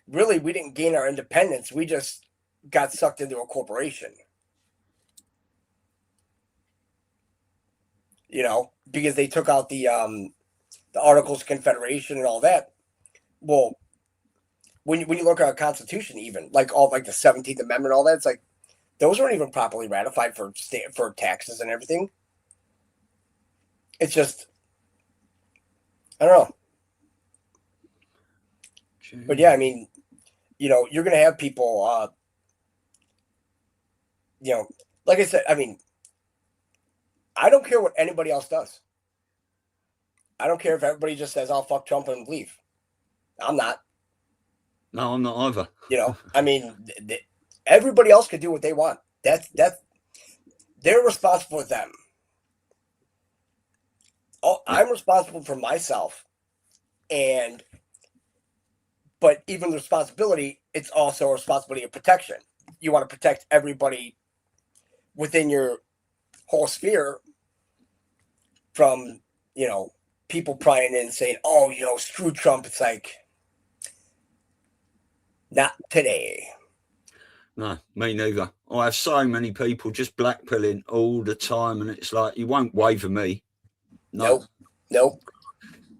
really we didn't gain our independence, we just got sucked into a corporation. You know, because they took out the Articles of Confederation and all that. Well, when you look at our Constitution, even like the 17th Amendment, all that, it's like those weren't even properly ratified for taxes and everything. It's just, I don't know. But yeah, I mean, you know, you're gonna have people, you know, like I said, I mean, I don't care what anybody else does. I don't care if everybody just says, "I'll fuck Trump and leave." I'm not. No, I'm not either. You know, I mean, everybody else can do what they want. That's they're responsible for them. Oh, I'm responsible for myself, but even the responsibility, it's also a responsibility of protection. You want to protect everybody within your whole sphere from, you know, people prying in and saying, "Oh, you know, screw Trump." It's like, not today. No, me neither. I have so many people just blackpilling all the time, and it's like, you won't waver me. No. Nope.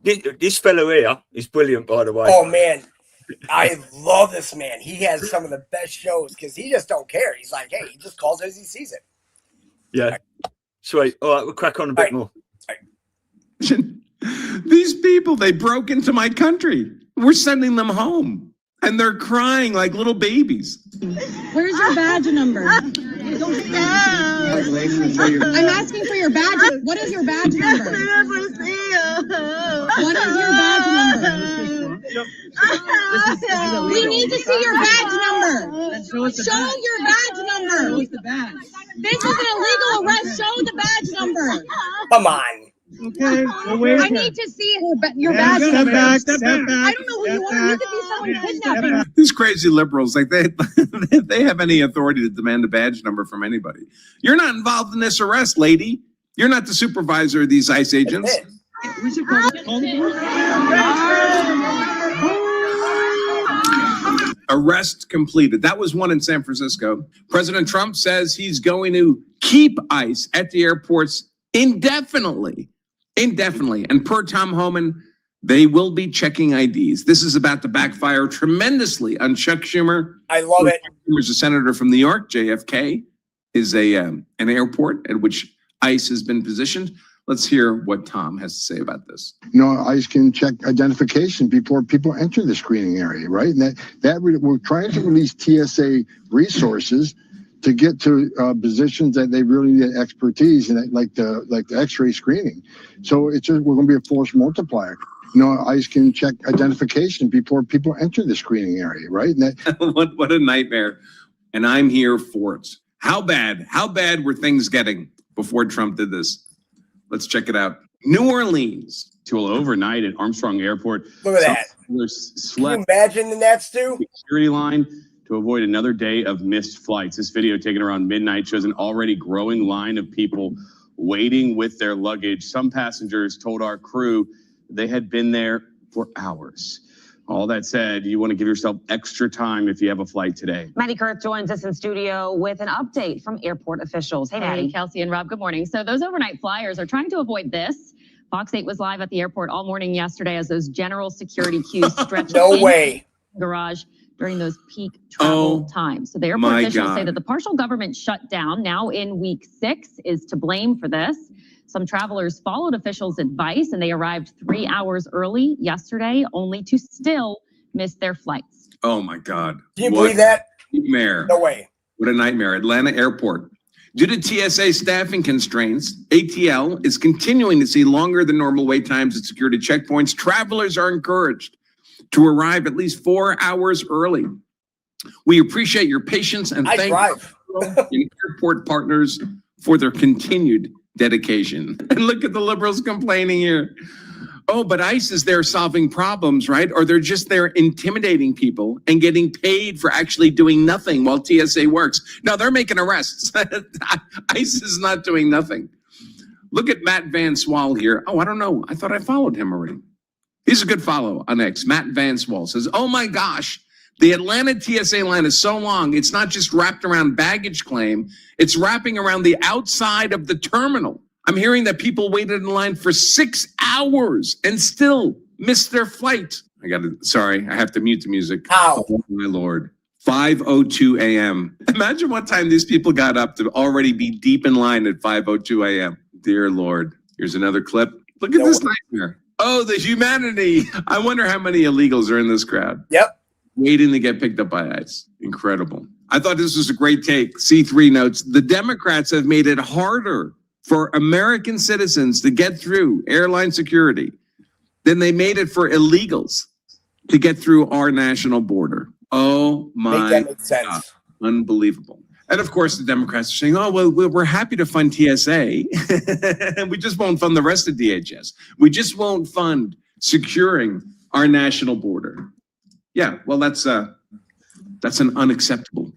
This fellow here is brilliant, by the way. Oh, man. I love this man. He has some of the best shows because he just don't care. He's like, hey, he just calls it as he sees it. Yeah. Sweet. All right, we'll crack on a bit more. These people, they broke into my country. We're sending them home. And they're crying like little babies. Where's your badge number? I'm asking for your badge. What is your badge number? What is your We need to see your badge number. Show your badge number. This is an illegal arrest. Show the badge number. Come on. Okay, well, wait. I need to see your badge number. I don't know who you are. You could be someone kidnapping. These crazy liberals, like they have any authority to demand a badge number from anybody. You're not involved in this arrest, lady. You're not the supervisor of these ICE agents. We should call the Arrest completed. That was one in San Francisco. President Trump says he's going to keep ICE at the airports indefinitely. And per Tom Homan, they will be checking IDs. This is about to backfire tremendously on Chuck Schumer. I love it. Schumer's a senator from New York. JFK is an airport at which ICE has been positioned. Let's hear what Tom has to say about this. ICE can check identification before people enter the screening area, right? And we're trying to release TSA resources to get to positions that they really need expertise in, like the X-ray screening. So we're going to be a force multiplier. ICE can check identification before people enter the screening area, right? And what a nightmare. And I'm here for it. How bad were things getting before Trump did this? Let's check it out. New Orleans. Overnight at Armstrong Airport. Look at that. Slept Can you imagine that, Stu? security line to avoid another day of missed flights. This video taken around midnight shows an already growing line of people waiting with their luggage. Some passengers told our crew they had been there for hours. All that said, you want to give yourself extra time if you have a flight today. Maddie Kurth joins us in studio with an update from airport officials. Hey, Maddie. Kelsey and Rob, good morning. So those overnight flyers are trying to avoid this. Fox 8 was live at the airport all morning yesterday as those general security queues stretched No way. the garage during those peak travel times. So the airport officials say that the partial government shutdown now in week 6 is to blame for this. Some travelers followed officials' advice and they arrived 3 hours early yesterday, only to still miss their flights. Oh my God. Do you believe that? Nightmare. No way. What a nightmare. Atlanta Airport. Due to TSA staffing constraints, ATL is continuing to see longer than normal wait times at security checkpoints. Travelers are encouraged to arrive at least 4 hours early. We appreciate your patience and thank you airport partners for their continued dedication. And look at the liberals complaining here. Oh, but ICE is there solving problems, right? Or they're just there intimidating people and getting paid for actually doing nothing while TSA works. No, they're making arrests. ICE is not doing nothing. Look at Matt Van Swal here. Oh, I don't know. I thought I followed him already. He's a good follow on X. Matt Van Swal says, oh my gosh, the Atlanta TSA line is so long. It's not just wrapped around baggage claim. It's wrapping around the outside of the terminal. I'm hearing that people waited in line for 6 hours and still missed their flight. Sorry, I have to mute the music. Ow. Oh my Lord. 5:02 a.m. Imagine what time these people got up to already be deep in line at 5:02 a.m. Dear Lord. Here's another clip. Look at this nightmare. Oh, the humanity. I wonder how many illegals are in this crowd. Yep. Waiting to get picked up by ICE. Incredible. I thought this was a great take. C3 notes, the Democrats have made it harder for American citizens to get through airline security than they made it for illegals to get through our national border. Oh my God. Unbelievable. And of course, the Democrats are saying, oh, well, we're happy to fund TSA. We just won't fund the rest of DHS. We just won't fund securing our national border. Yeah, well, that's an unacceptable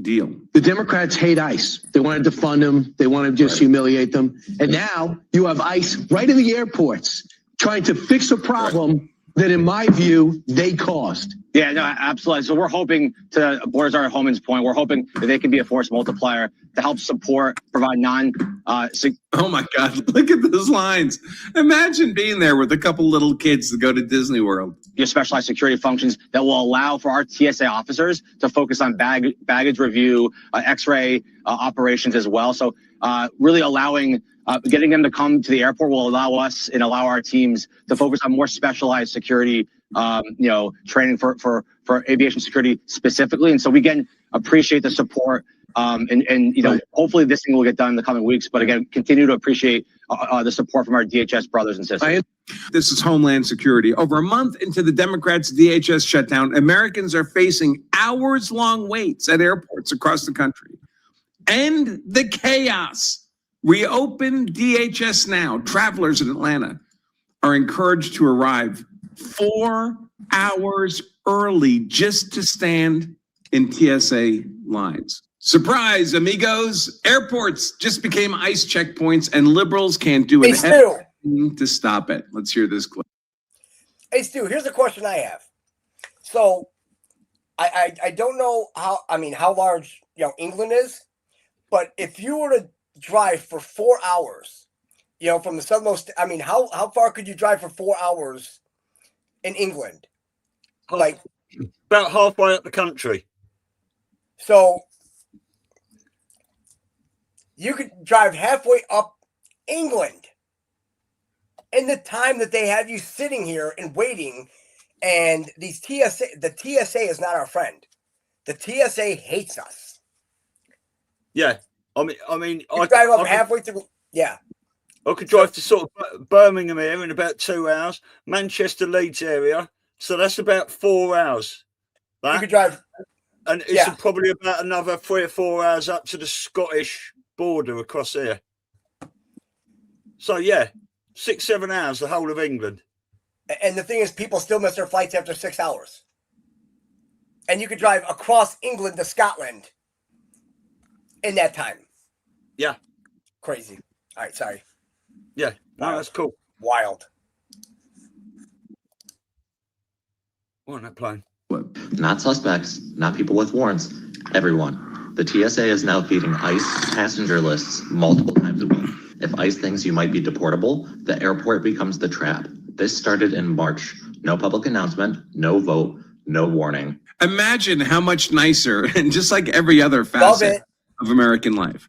deal. The Democrats hate ICE. They wanted to fund them. They want to just humiliate them. And now you have ICE right in the airports trying to fix a problem that, in my view, they caused. Yeah, no, absolutely. So we're hoping, to Borzar Homan's point, we're hoping that they can be a force multiplier to help support, provide oh my God, look at those lines. Imagine being there with a couple little kids to go to Disney World. Your specialized security functions that will allow for our TSA officers to focus on baggage review, X-ray operations as well. So really allowing, getting them to come to the airport will allow us and allow our teams to focus on more specialized security, training for aviation security specifically. And so we can appreciate the support And you know, hopefully this thing will get done in the coming weeks. But again, continue to appreciate the support from our DHS brothers and sisters. This is Homeland Security. Over a month into the Democrats' DHS shutdown, Americans are facing hours-long waits at airports across the country. End the chaos. Reopen DHS now. Travelers in Atlanta are encouraged to arrive 4 hours early just to stand in TSA lines. Surprise, amigos. Airports just became ICE checkpoints and liberals can't do Hey, Stu. anything to stop it. Let's hear this clip. Hey, Stu, here's a question I have. So I don't know how large, you know, England is, but if you were to drive for 4 hours, you know, from the southernmost, I mean, how far could you drive for 4 hours in England? Like about halfway up the country. So you could drive halfway up England in the time that they have you sitting here and waiting. And the TSA is not our friend. The TSA hates us. Yeah. I mean, I drive up halfway through. Yeah. I could drive to sort of Birmingham here in about 2 hours, Manchester, Leeds area. So that's about 4 hours. That. You could drive. And it's probably about another 3 or 4 hours up to the Scottish border across here. So, yeah, 6-7 hours, the whole of England. And the thing is, people still miss their flights after 6 hours. And you could drive across England to Scotland in that time. Yeah. Crazy. All right, sorry. Yeah, no, that's cool. Wild. On that plane. Not suspects, not people with warrants, everyone. The TSA is now feeding ICE passenger lists multiple times a week. If ICE thinks you might be deportable, the airport becomes the trap. This started in March. No public announcement, no vote, no warning. Imagine how much nicer, and just like every other facet of American life,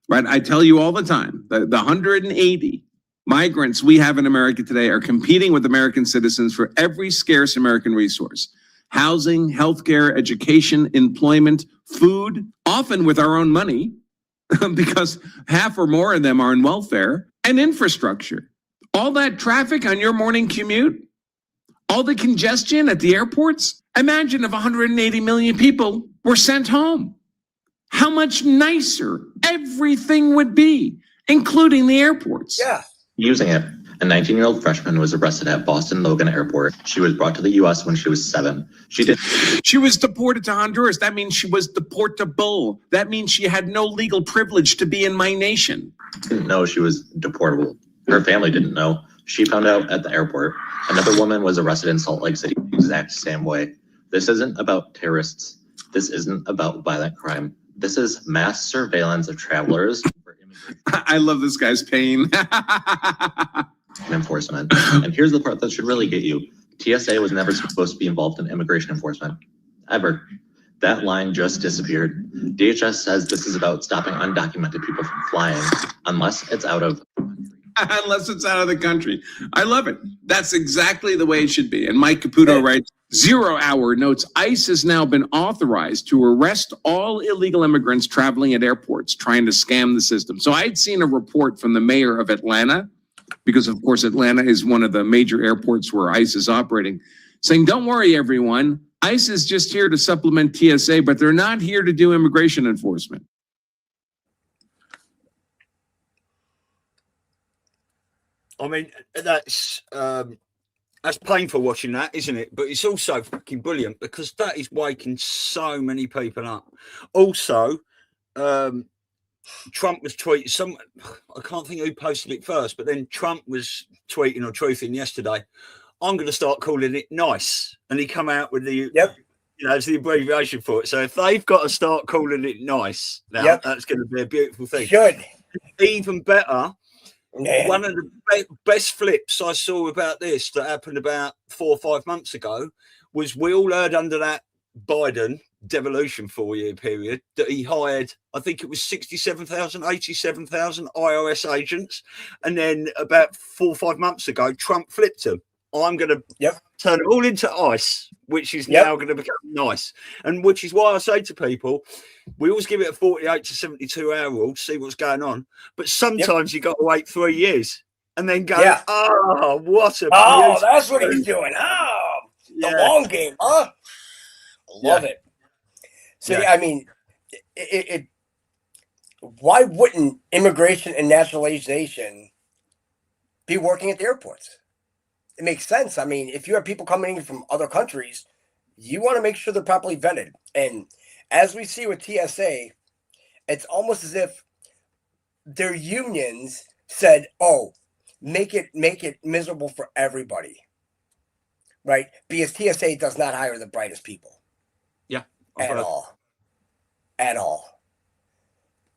right? I tell you all the time, the 180 migrants we have in America today are competing with American citizens for every scarce American resource. Housing, healthcare, education, employment, food, often with our own money, because half or more of them are in welfare, and infrastructure. All that traffic on your morning commute, all the congestion at the airports. Imagine if 180 million people were sent home. How much nicer everything would be, including the airports. Yeah. Using it, a 19-year-old freshman was arrested at Boston Logan Airport. She was brought to the U.S. when she was 7. She was deported to Honduras. That means she was deportable. That means she had no legal privilege to be in my nation. Didn't know she was deportable. Her family didn't know. She found out at the airport. Another woman was arrested in Salt Lake City the exact same way. This isn't about terrorists. This isn't about violent crime. This is mass surveillance of travelers. I love this guy's pain. Enforcement. And here's the part that should really get you. TSA was never supposed to be involved in immigration enforcement. Ever. That line just disappeared. DHS says this is about stopping undocumented people from flying, unless it's out of the country. I love it. That's exactly the way it should be. And Mike Caputo writes, 0 Hour notes, ICE has now been authorized to arrest all illegal immigrants traveling at airports, trying to scam the system. So I'd seen a report from the mayor of Atlanta, because of course Atlanta is one of the major airports where ICE is operating, saying, don't worry, everyone. ICE is just here to supplement TSA, but they're not here to do immigration enforcement. I mean, that's painful watching that, isn't it? But it's also fucking brilliant because that is waking so many people up. Also, Trump was tweeting I can't think who posted it first, but then Trump was tweeting or truthing yesterday, I'm going to start calling it nice. And he come out with the, it's the abbreviation for it. So if they've got to start calling it nice, now that's going to be a beautiful thing. Should. Even better. Yeah. One of the best flips I saw about this that happened about 4 or 5 months ago was we all heard under that Biden devolution 4-year period that he hired, I think it was 67,000, 87,000 IRS agents. And then about 4 or 5 months ago, Trump flipped them. I'm going to turn it all into ice, which is now going to become nice. And which is why I say to people, we always give it a 48 to 72 hour rule to see what's going on. But sometimes you got to wait 3 years and then go, oh, what a Oh, that's what he's doing. Oh, the long game, huh? Love it. So, I mean, why wouldn't immigration and naturalization be working at the airports? It makes sense. I mean, if you have people coming in from other countries, you want to make sure they're properly vetted. And as we see with TSA, it's almost as if their unions said, oh, make it miserable for everybody. Right? Because TSA does not hire the brightest people. Yeah. At all. At all.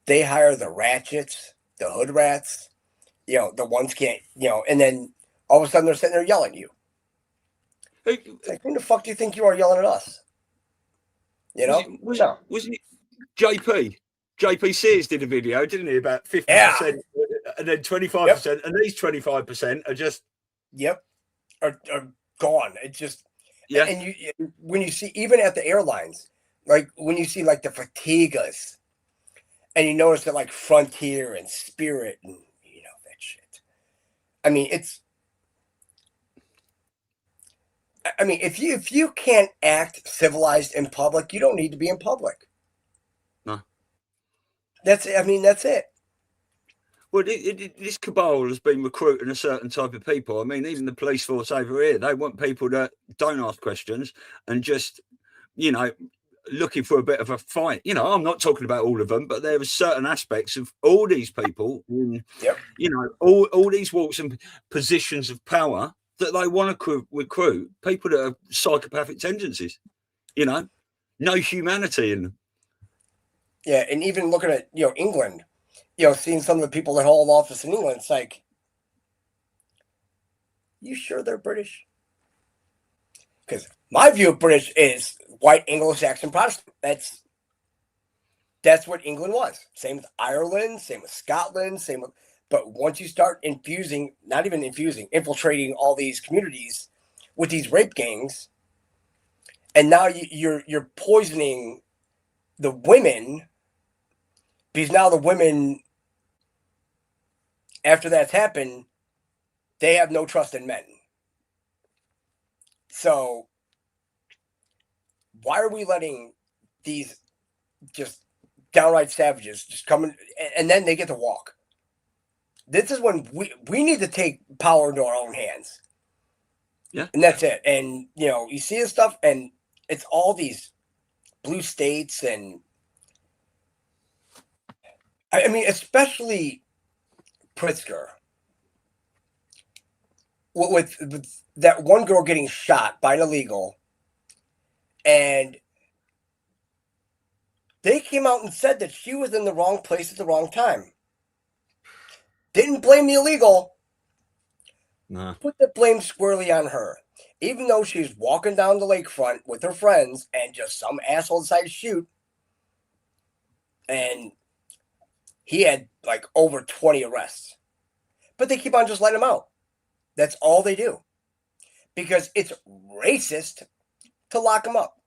They hire the ratchets, the hood rats, the ones can't, and then all of a sudden they're sitting there yelling at you. It's like, who the fuck do you think you are yelling at us? Was it JP? JP Sears did a video, didn't he? About 50% and then 25%. And these 25% are just... Are gone. It's just... And you, when you see, even at the airlines, like when you see like the Fatigues, and you notice that like Frontier and Spirit and that shit. I mean, if you can't act civilized in public, you don't need to be in public. No. That's it. Well, this cabal has been recruiting a certain type of people. I mean, even the police force over here, they want people that don't ask questions and just, looking for a bit of a fight. I'm not talking about all of them, but there are certain aspects of all these people in, all these walks and positions of power that they want to recruit people that have psychopathic tendencies, no humanity in them. Yeah, and even looking at, England, seeing some of the people that hold office in England, it's like, you sure they're British? Because my view of British is white Anglo-Saxon Protestant. That's what England was. Same with Ireland, same with Scotland, but once you start infiltrating all these communities with these rape gangs, and now you're poisoning the women, because now the women, after that's happened, they have no trust in men. So why are we letting these just downright savages just come in, and then they get to walk? This is when we need to take power into our own hands. Yeah. And that's it. And, you see this stuff, and it's all these blue states, and I mean, especially Pritzker. With that one girl getting shot by an illegal, and they came out and said that she was in the wrong place at the wrong time. Didn't blame the illegal. Nah. Put the blame squarely on her. Even though she's walking down the lakefront with her friends and just some asshole decided to shoot. And he had like over 20 arrests. But they keep on just letting him out. That's all they do. Because it's racist to lock him up.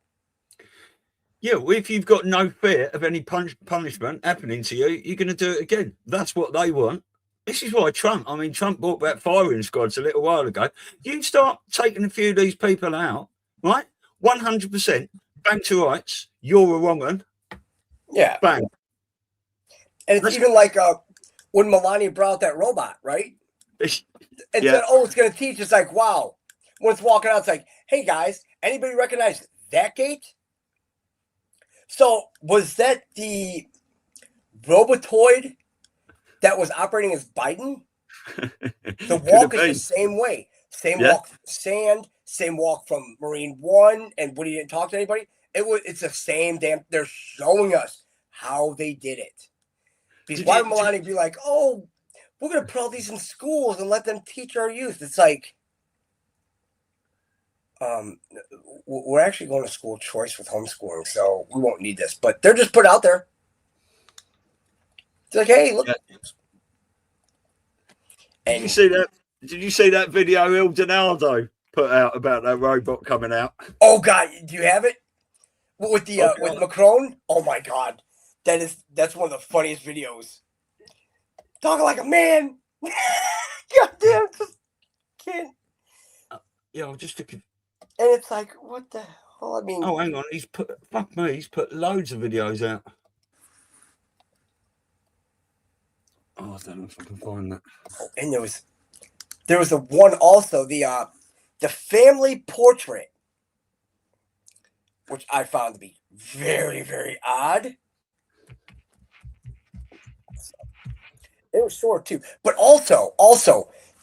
Yeah, well, if you've got no fear of any punishment happening to you, you're going to do it again. That's what they want. This is why Trump brought back firing squads a little while ago. You start taking a few of these people out, right? 100%, bang to rights, you're a wrong one. Yeah. Bang. And it's even like when Melania brought out that robot, right? And said, oh, it's going to teach. It's like, wow. When it's walking out, it's like, hey, guys, anybody recognize that gate? So was that the Robotoid that was operating as Biden? The walk is the same way. Same walk from sand, same walk from Marine One, and when he didn't talk to anybody, it's the same damn. They're showing us how they did it. Because why would Melania be like, oh, we're going to put all these in schools and let them teach our youth? It's like, we're actually going to school choice with homeschooling, so we won't need this. But they're just put out there. It's like, hey, look. Did you see that video, Il Donaldo? put out about that robot coming out. Oh God, do you have it with the with Macron? Oh my God, that's one of the funniest videos. Talking like a man. Goddamn, just can't. Yeah, I'm just thinking. And it's like, what the hell? I mean, oh, hang on, he's put loads of videos out. Oh, I don't know if I can find that. Oh, and there was the one also, the family portrait, which I found to be very, very odd. It was short too, but also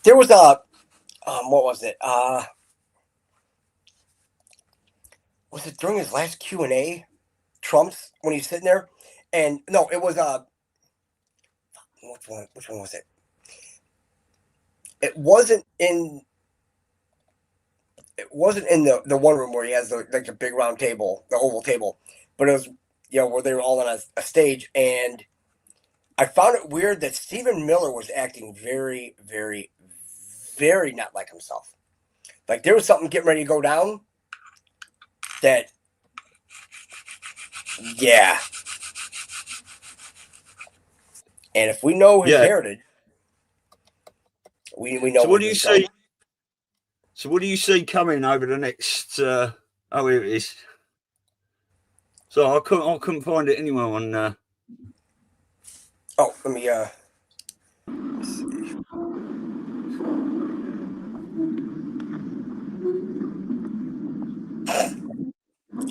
there was a what was it? Was it during his last Q&A? Trump's when he's sitting there, and no, it was which one was it? It wasn't in the one room where he has the big round table, the oval table, but it was where they were all on a stage, and I found it weird that Stephen Miller was acting very, very, very not like himself. Like there was something getting ready to go down that, yeah. And if we know his heritage, we know. So what do you see? So what do you see coming over the next? Oh, here it is. So I couldn't find it anywhere on. Oh, let me let's see.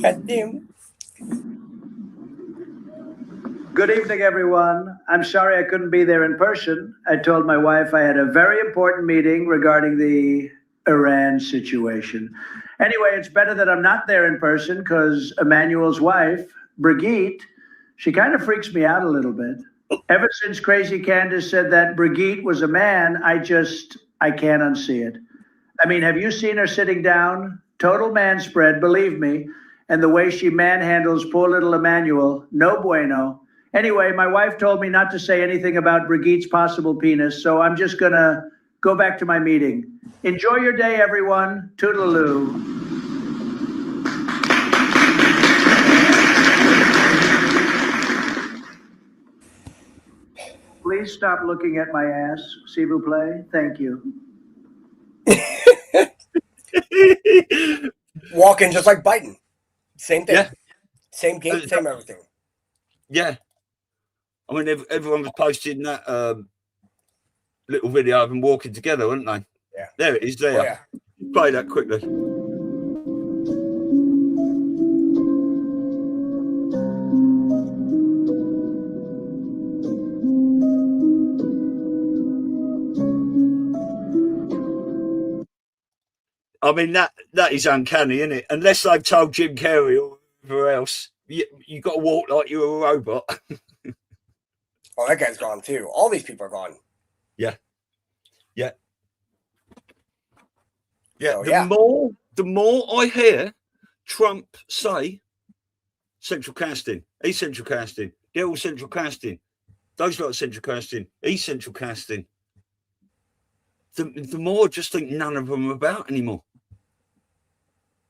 God damn. Good evening, everyone. I'm sorry I couldn't be there in person. I told my wife I had a very important meeting regarding the Iran situation. Anyway, it's better that I'm not there in person because Emmanuel's wife, Brigitte, she kind of freaks me out a little bit. Ever since Crazy Candace said that Brigitte was a man, I can't unsee it. I mean, have you seen her sitting down? Total man spread, believe me. And the way she manhandles poor little Emmanuel, no bueno. Anyway, my wife told me not to say anything about Brigitte's possible penis, so I'm just gonna go back to my meeting. Enjoy your day, everyone. Toodaloo. Please stop looking at my ass, s'il vous plaît. Thank you. Walking just like Biden. Same thing. Yeah. Same gait, same everything. Yeah. I mean, everyone was posting that little video of them walking together, weren't they? Yeah. There it is. There. Oh, yeah. Play that quickly. I mean, that is uncanny, isn't it? Unless they've told Jim Carrey or whoever else, you got to walk like you're a robot. Oh, that guy's gone too. All these people are gone. Yeah. Yeah. Yeah. So, the more I hear Trump say central casting, he's central casting, they're all central casting, those lot are central casting, he's central casting, the more I just think none of them are about anymore.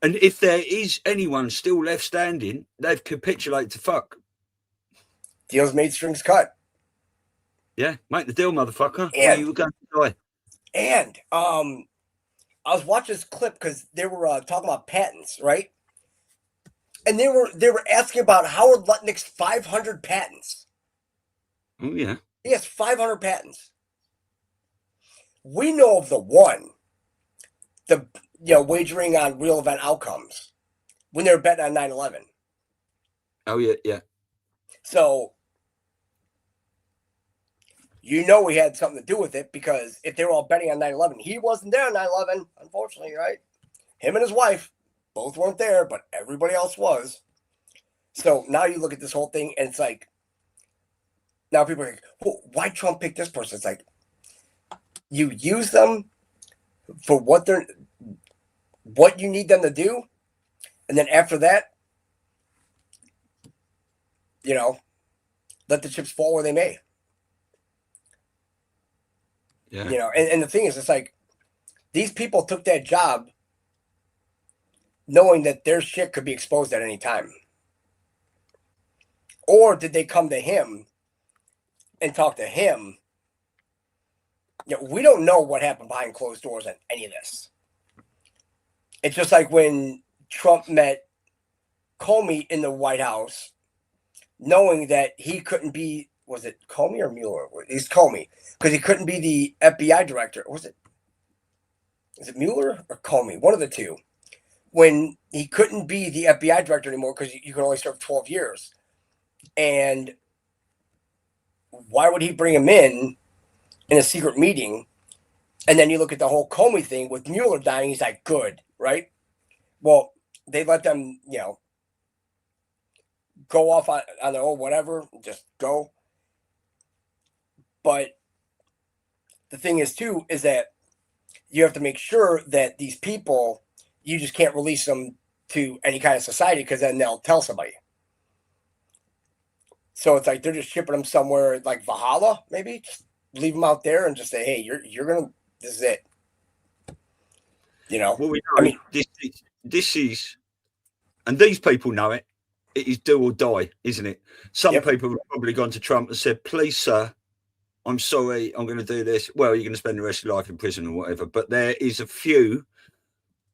And if there is anyone still left standing, they've capitulated to fuck. Deals made, strings cut. Yeah, make the deal, motherfucker. And, you were going to die. And I was watching this clip because they were talking about patents, right? And they were asking about Howard Lutnick's 500 patents. Oh yeah. He has 500 patents. We know of the one, wagering on real event outcomes when they were betting on 9/11. Oh yeah, yeah. So we had something to do with it because if they were all betting on 9/11, he wasn't there on 9/11, unfortunately, right? Him and his wife both weren't there, but everybody else was. So now you look at this whole thing and it's like, now people are like, well, why Trump pick this person? It's like, you use them for what you need them to do. And then after that, let the chips fall where they may. Yeah. And the thing is, it's like these people took that job knowing that their shit could be exposed at any time? Or did they come to him and talk to him? You know, we don't know what happened behind closed doors on any of this. It's just like when Trump met Comey in the White House, knowing that he couldn't be, was it Comey or Mueller? He's Comey, because he couldn't be the FBI director. Is it Mueller or Comey? One of the two. When he couldn't be the FBI director anymore because you could only serve 12 years. And why would he bring him in a secret meeting? And then you look at the whole Comey thing with Mueller dying, he's like, good, right? Well, they let them, you know, go off on their own, whatever, just go. But the thing is, too, is that you have to make sure that these people, you just can't release them to any kind of society because then they'll tell somebody. So it's like they're just shipping them somewhere like Valhalla, maybe. Just leave them out there and just say, hey, you're going to, this is it. You know? Well, we know, I mean, this is, and these people know it, it is do or die, isn't it? Some people have probably gone to Trump and said, please, sir, I'm sorry, I'm going to do this. Well, you're going to spend the rest of your life in prison or whatever. But there is a few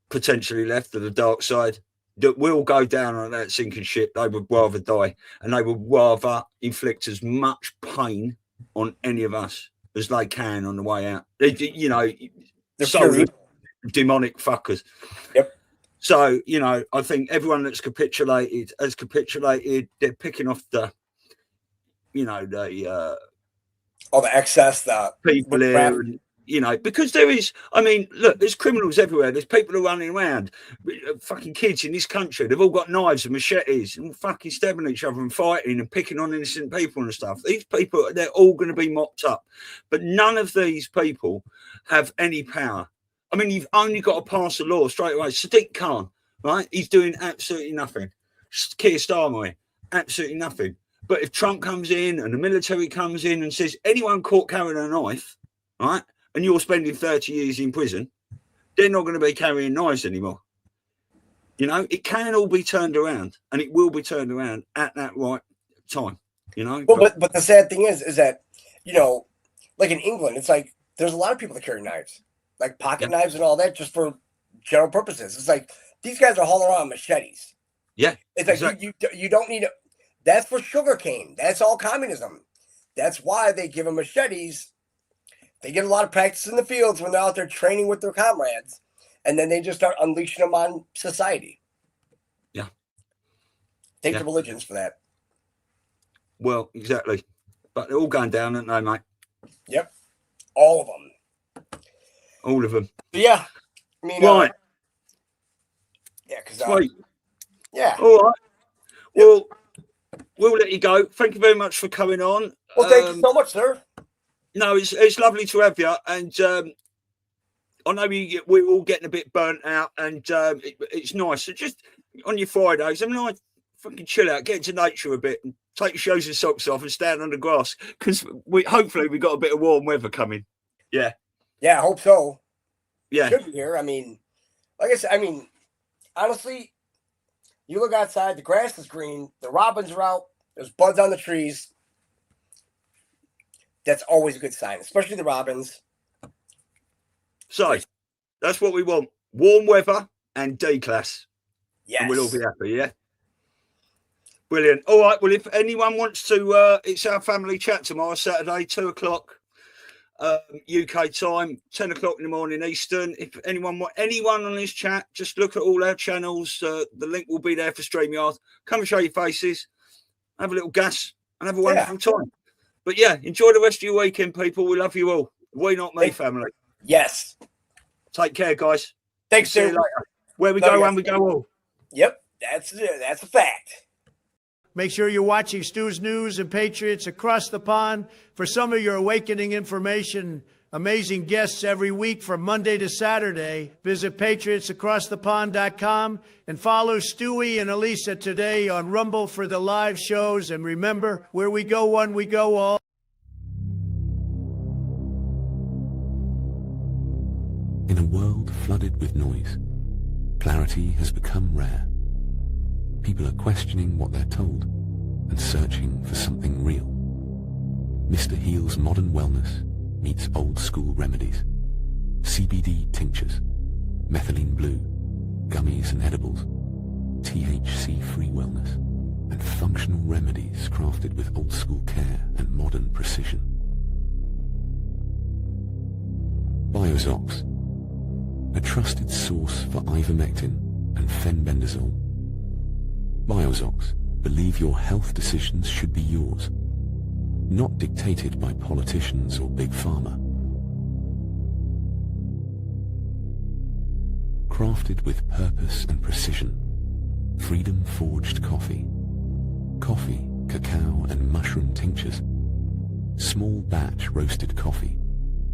potentially left of the dark side that will go down on that sinking ship. They would rather die, and they would rather inflict as much pain on any of us as they can on the way out. You know, so demonic fuckers. Yep. So, you know, I think everyone that's capitulated has capitulated. They're picking off the, you know, the all the excess, the people here, and, you know, because there is, I mean, look, there's criminals everywhere. There's people who are running around, fucking kids in this country. They've all got knives and machetes and fucking stabbing each other and fighting and picking on innocent people and stuff. These people, they're all going to be mopped up. But none of these people have any power. I mean, you've only got to pass a law straight away. Sadiq Khan, right? He's doing absolutely nothing. Keir Starmer, absolutely nothing. But if Trump comes in and the military comes in and says anyone caught carrying a knife, right, and you're spending 30 years in prison, they're not going to be carrying knives anymore. You know, it can all be turned around, and it will be turned around at that right time. You know, well, but the sad thing is that, you know, like in England, it's like there's a lot of people that carry knives, like pocket knives and all that, just for general purposes. It's like these guys are hauling around machetes. Yeah, it's like you don't need. That's for sugarcane. That's all communism. That's why they give them machetes. They get a lot of practice in the fields when they're out there training with their comrades, and then they just start unleashing them on society. Yeah. Take the religions for that. Well, exactly. But they're all going down, aren't they, mate? Yep. All of them. All of them. But yeah. I mean, right. Yeah, because yeah. All right. Well, we'll let you go. Thank you very much for coming on. Well, thank you so much, sir. No, it's lovely to have you, and I know we're all getting a bit burnt out, and it's nice. So just on your Fridays, I mean, like, fucking chill out, get into nature a bit, and take your shoes and socks off and stand on the grass, because hopefully we got a bit of warm weather coming. Yeah. Yeah, I hope so. Yeah. Should be here. I mean, like I said, I mean, honestly, you look outside, the grass is green, the robins are out, there's buds on the trees. That's always a good sign, especially the robins. So that's what we want. Warm weather and D-class. Yes. And we'll all be happy, yeah? Brilliant. All right, well, if anyone wants to, it's our family chat tomorrow, Saturday, 2 o'clock UK time, 10 o'clock in the morning Eastern. If anyone on this chat, just look at all our channels. The link will be there for StreamYard. Come and show your faces, have a little gas, and have a wonderful time. But yeah, enjoy the rest of your weekend, people. We love you all. We Not Me family. Yes. Take care, guys. Thanks, see you later. Where we go, when we go all. Yep, that's a fact. Make sure you're watching Stu's News and Patriots Across the Pond for some of your awakening information. Amazing guests every week from Monday to Saturday. Visit patriotsacrossthepond.com and follow Stewie and Elisa today on Rumble for the live shows. And remember, where we go one, we go all. In a world flooded with noise, Clarity has become rare. People are questioning what they're told and searching for something real. Mr. Heal's modern wellness meets old school remedies. CBD tinctures, methylene blue, gummies and edibles, THC-free wellness, and functional remedies crafted with old school care and modern precision. Biozox, a trusted source for ivermectin and fenbendazole. Biozox, believe your health decisions should be yours, not dictated by politicians or big pharma. Crafted with purpose and precision, Freedom Forged Coffee. Coffee, cacao and mushroom tinctures. Small batch roasted coffee,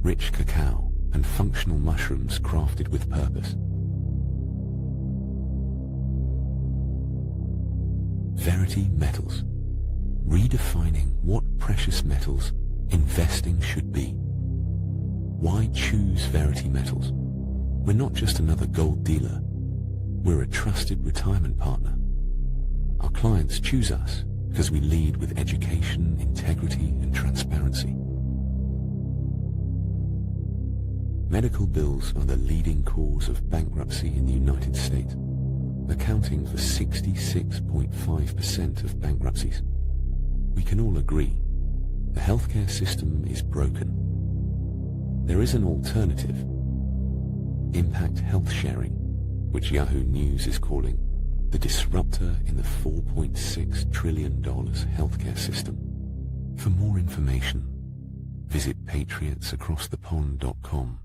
rich cacao and functional mushrooms crafted with purpose. Verity Metals, redefining what precious metals investing should be. Why choose Verity Metals? We're not just another gold dealer. We're a trusted retirement partner. Our clients choose us because we lead with education, integrity, and transparency. Medical bills are the leading cause of bankruptcy in the United States, accounting for 66.5% of bankruptcies. We can all agree the healthcare system is broken. There is an alternative. Impact health sharing, which Yahoo News is calling the disruptor in the $4.6 trillion healthcare system. For more information, visit patriotsacrossthepond.com.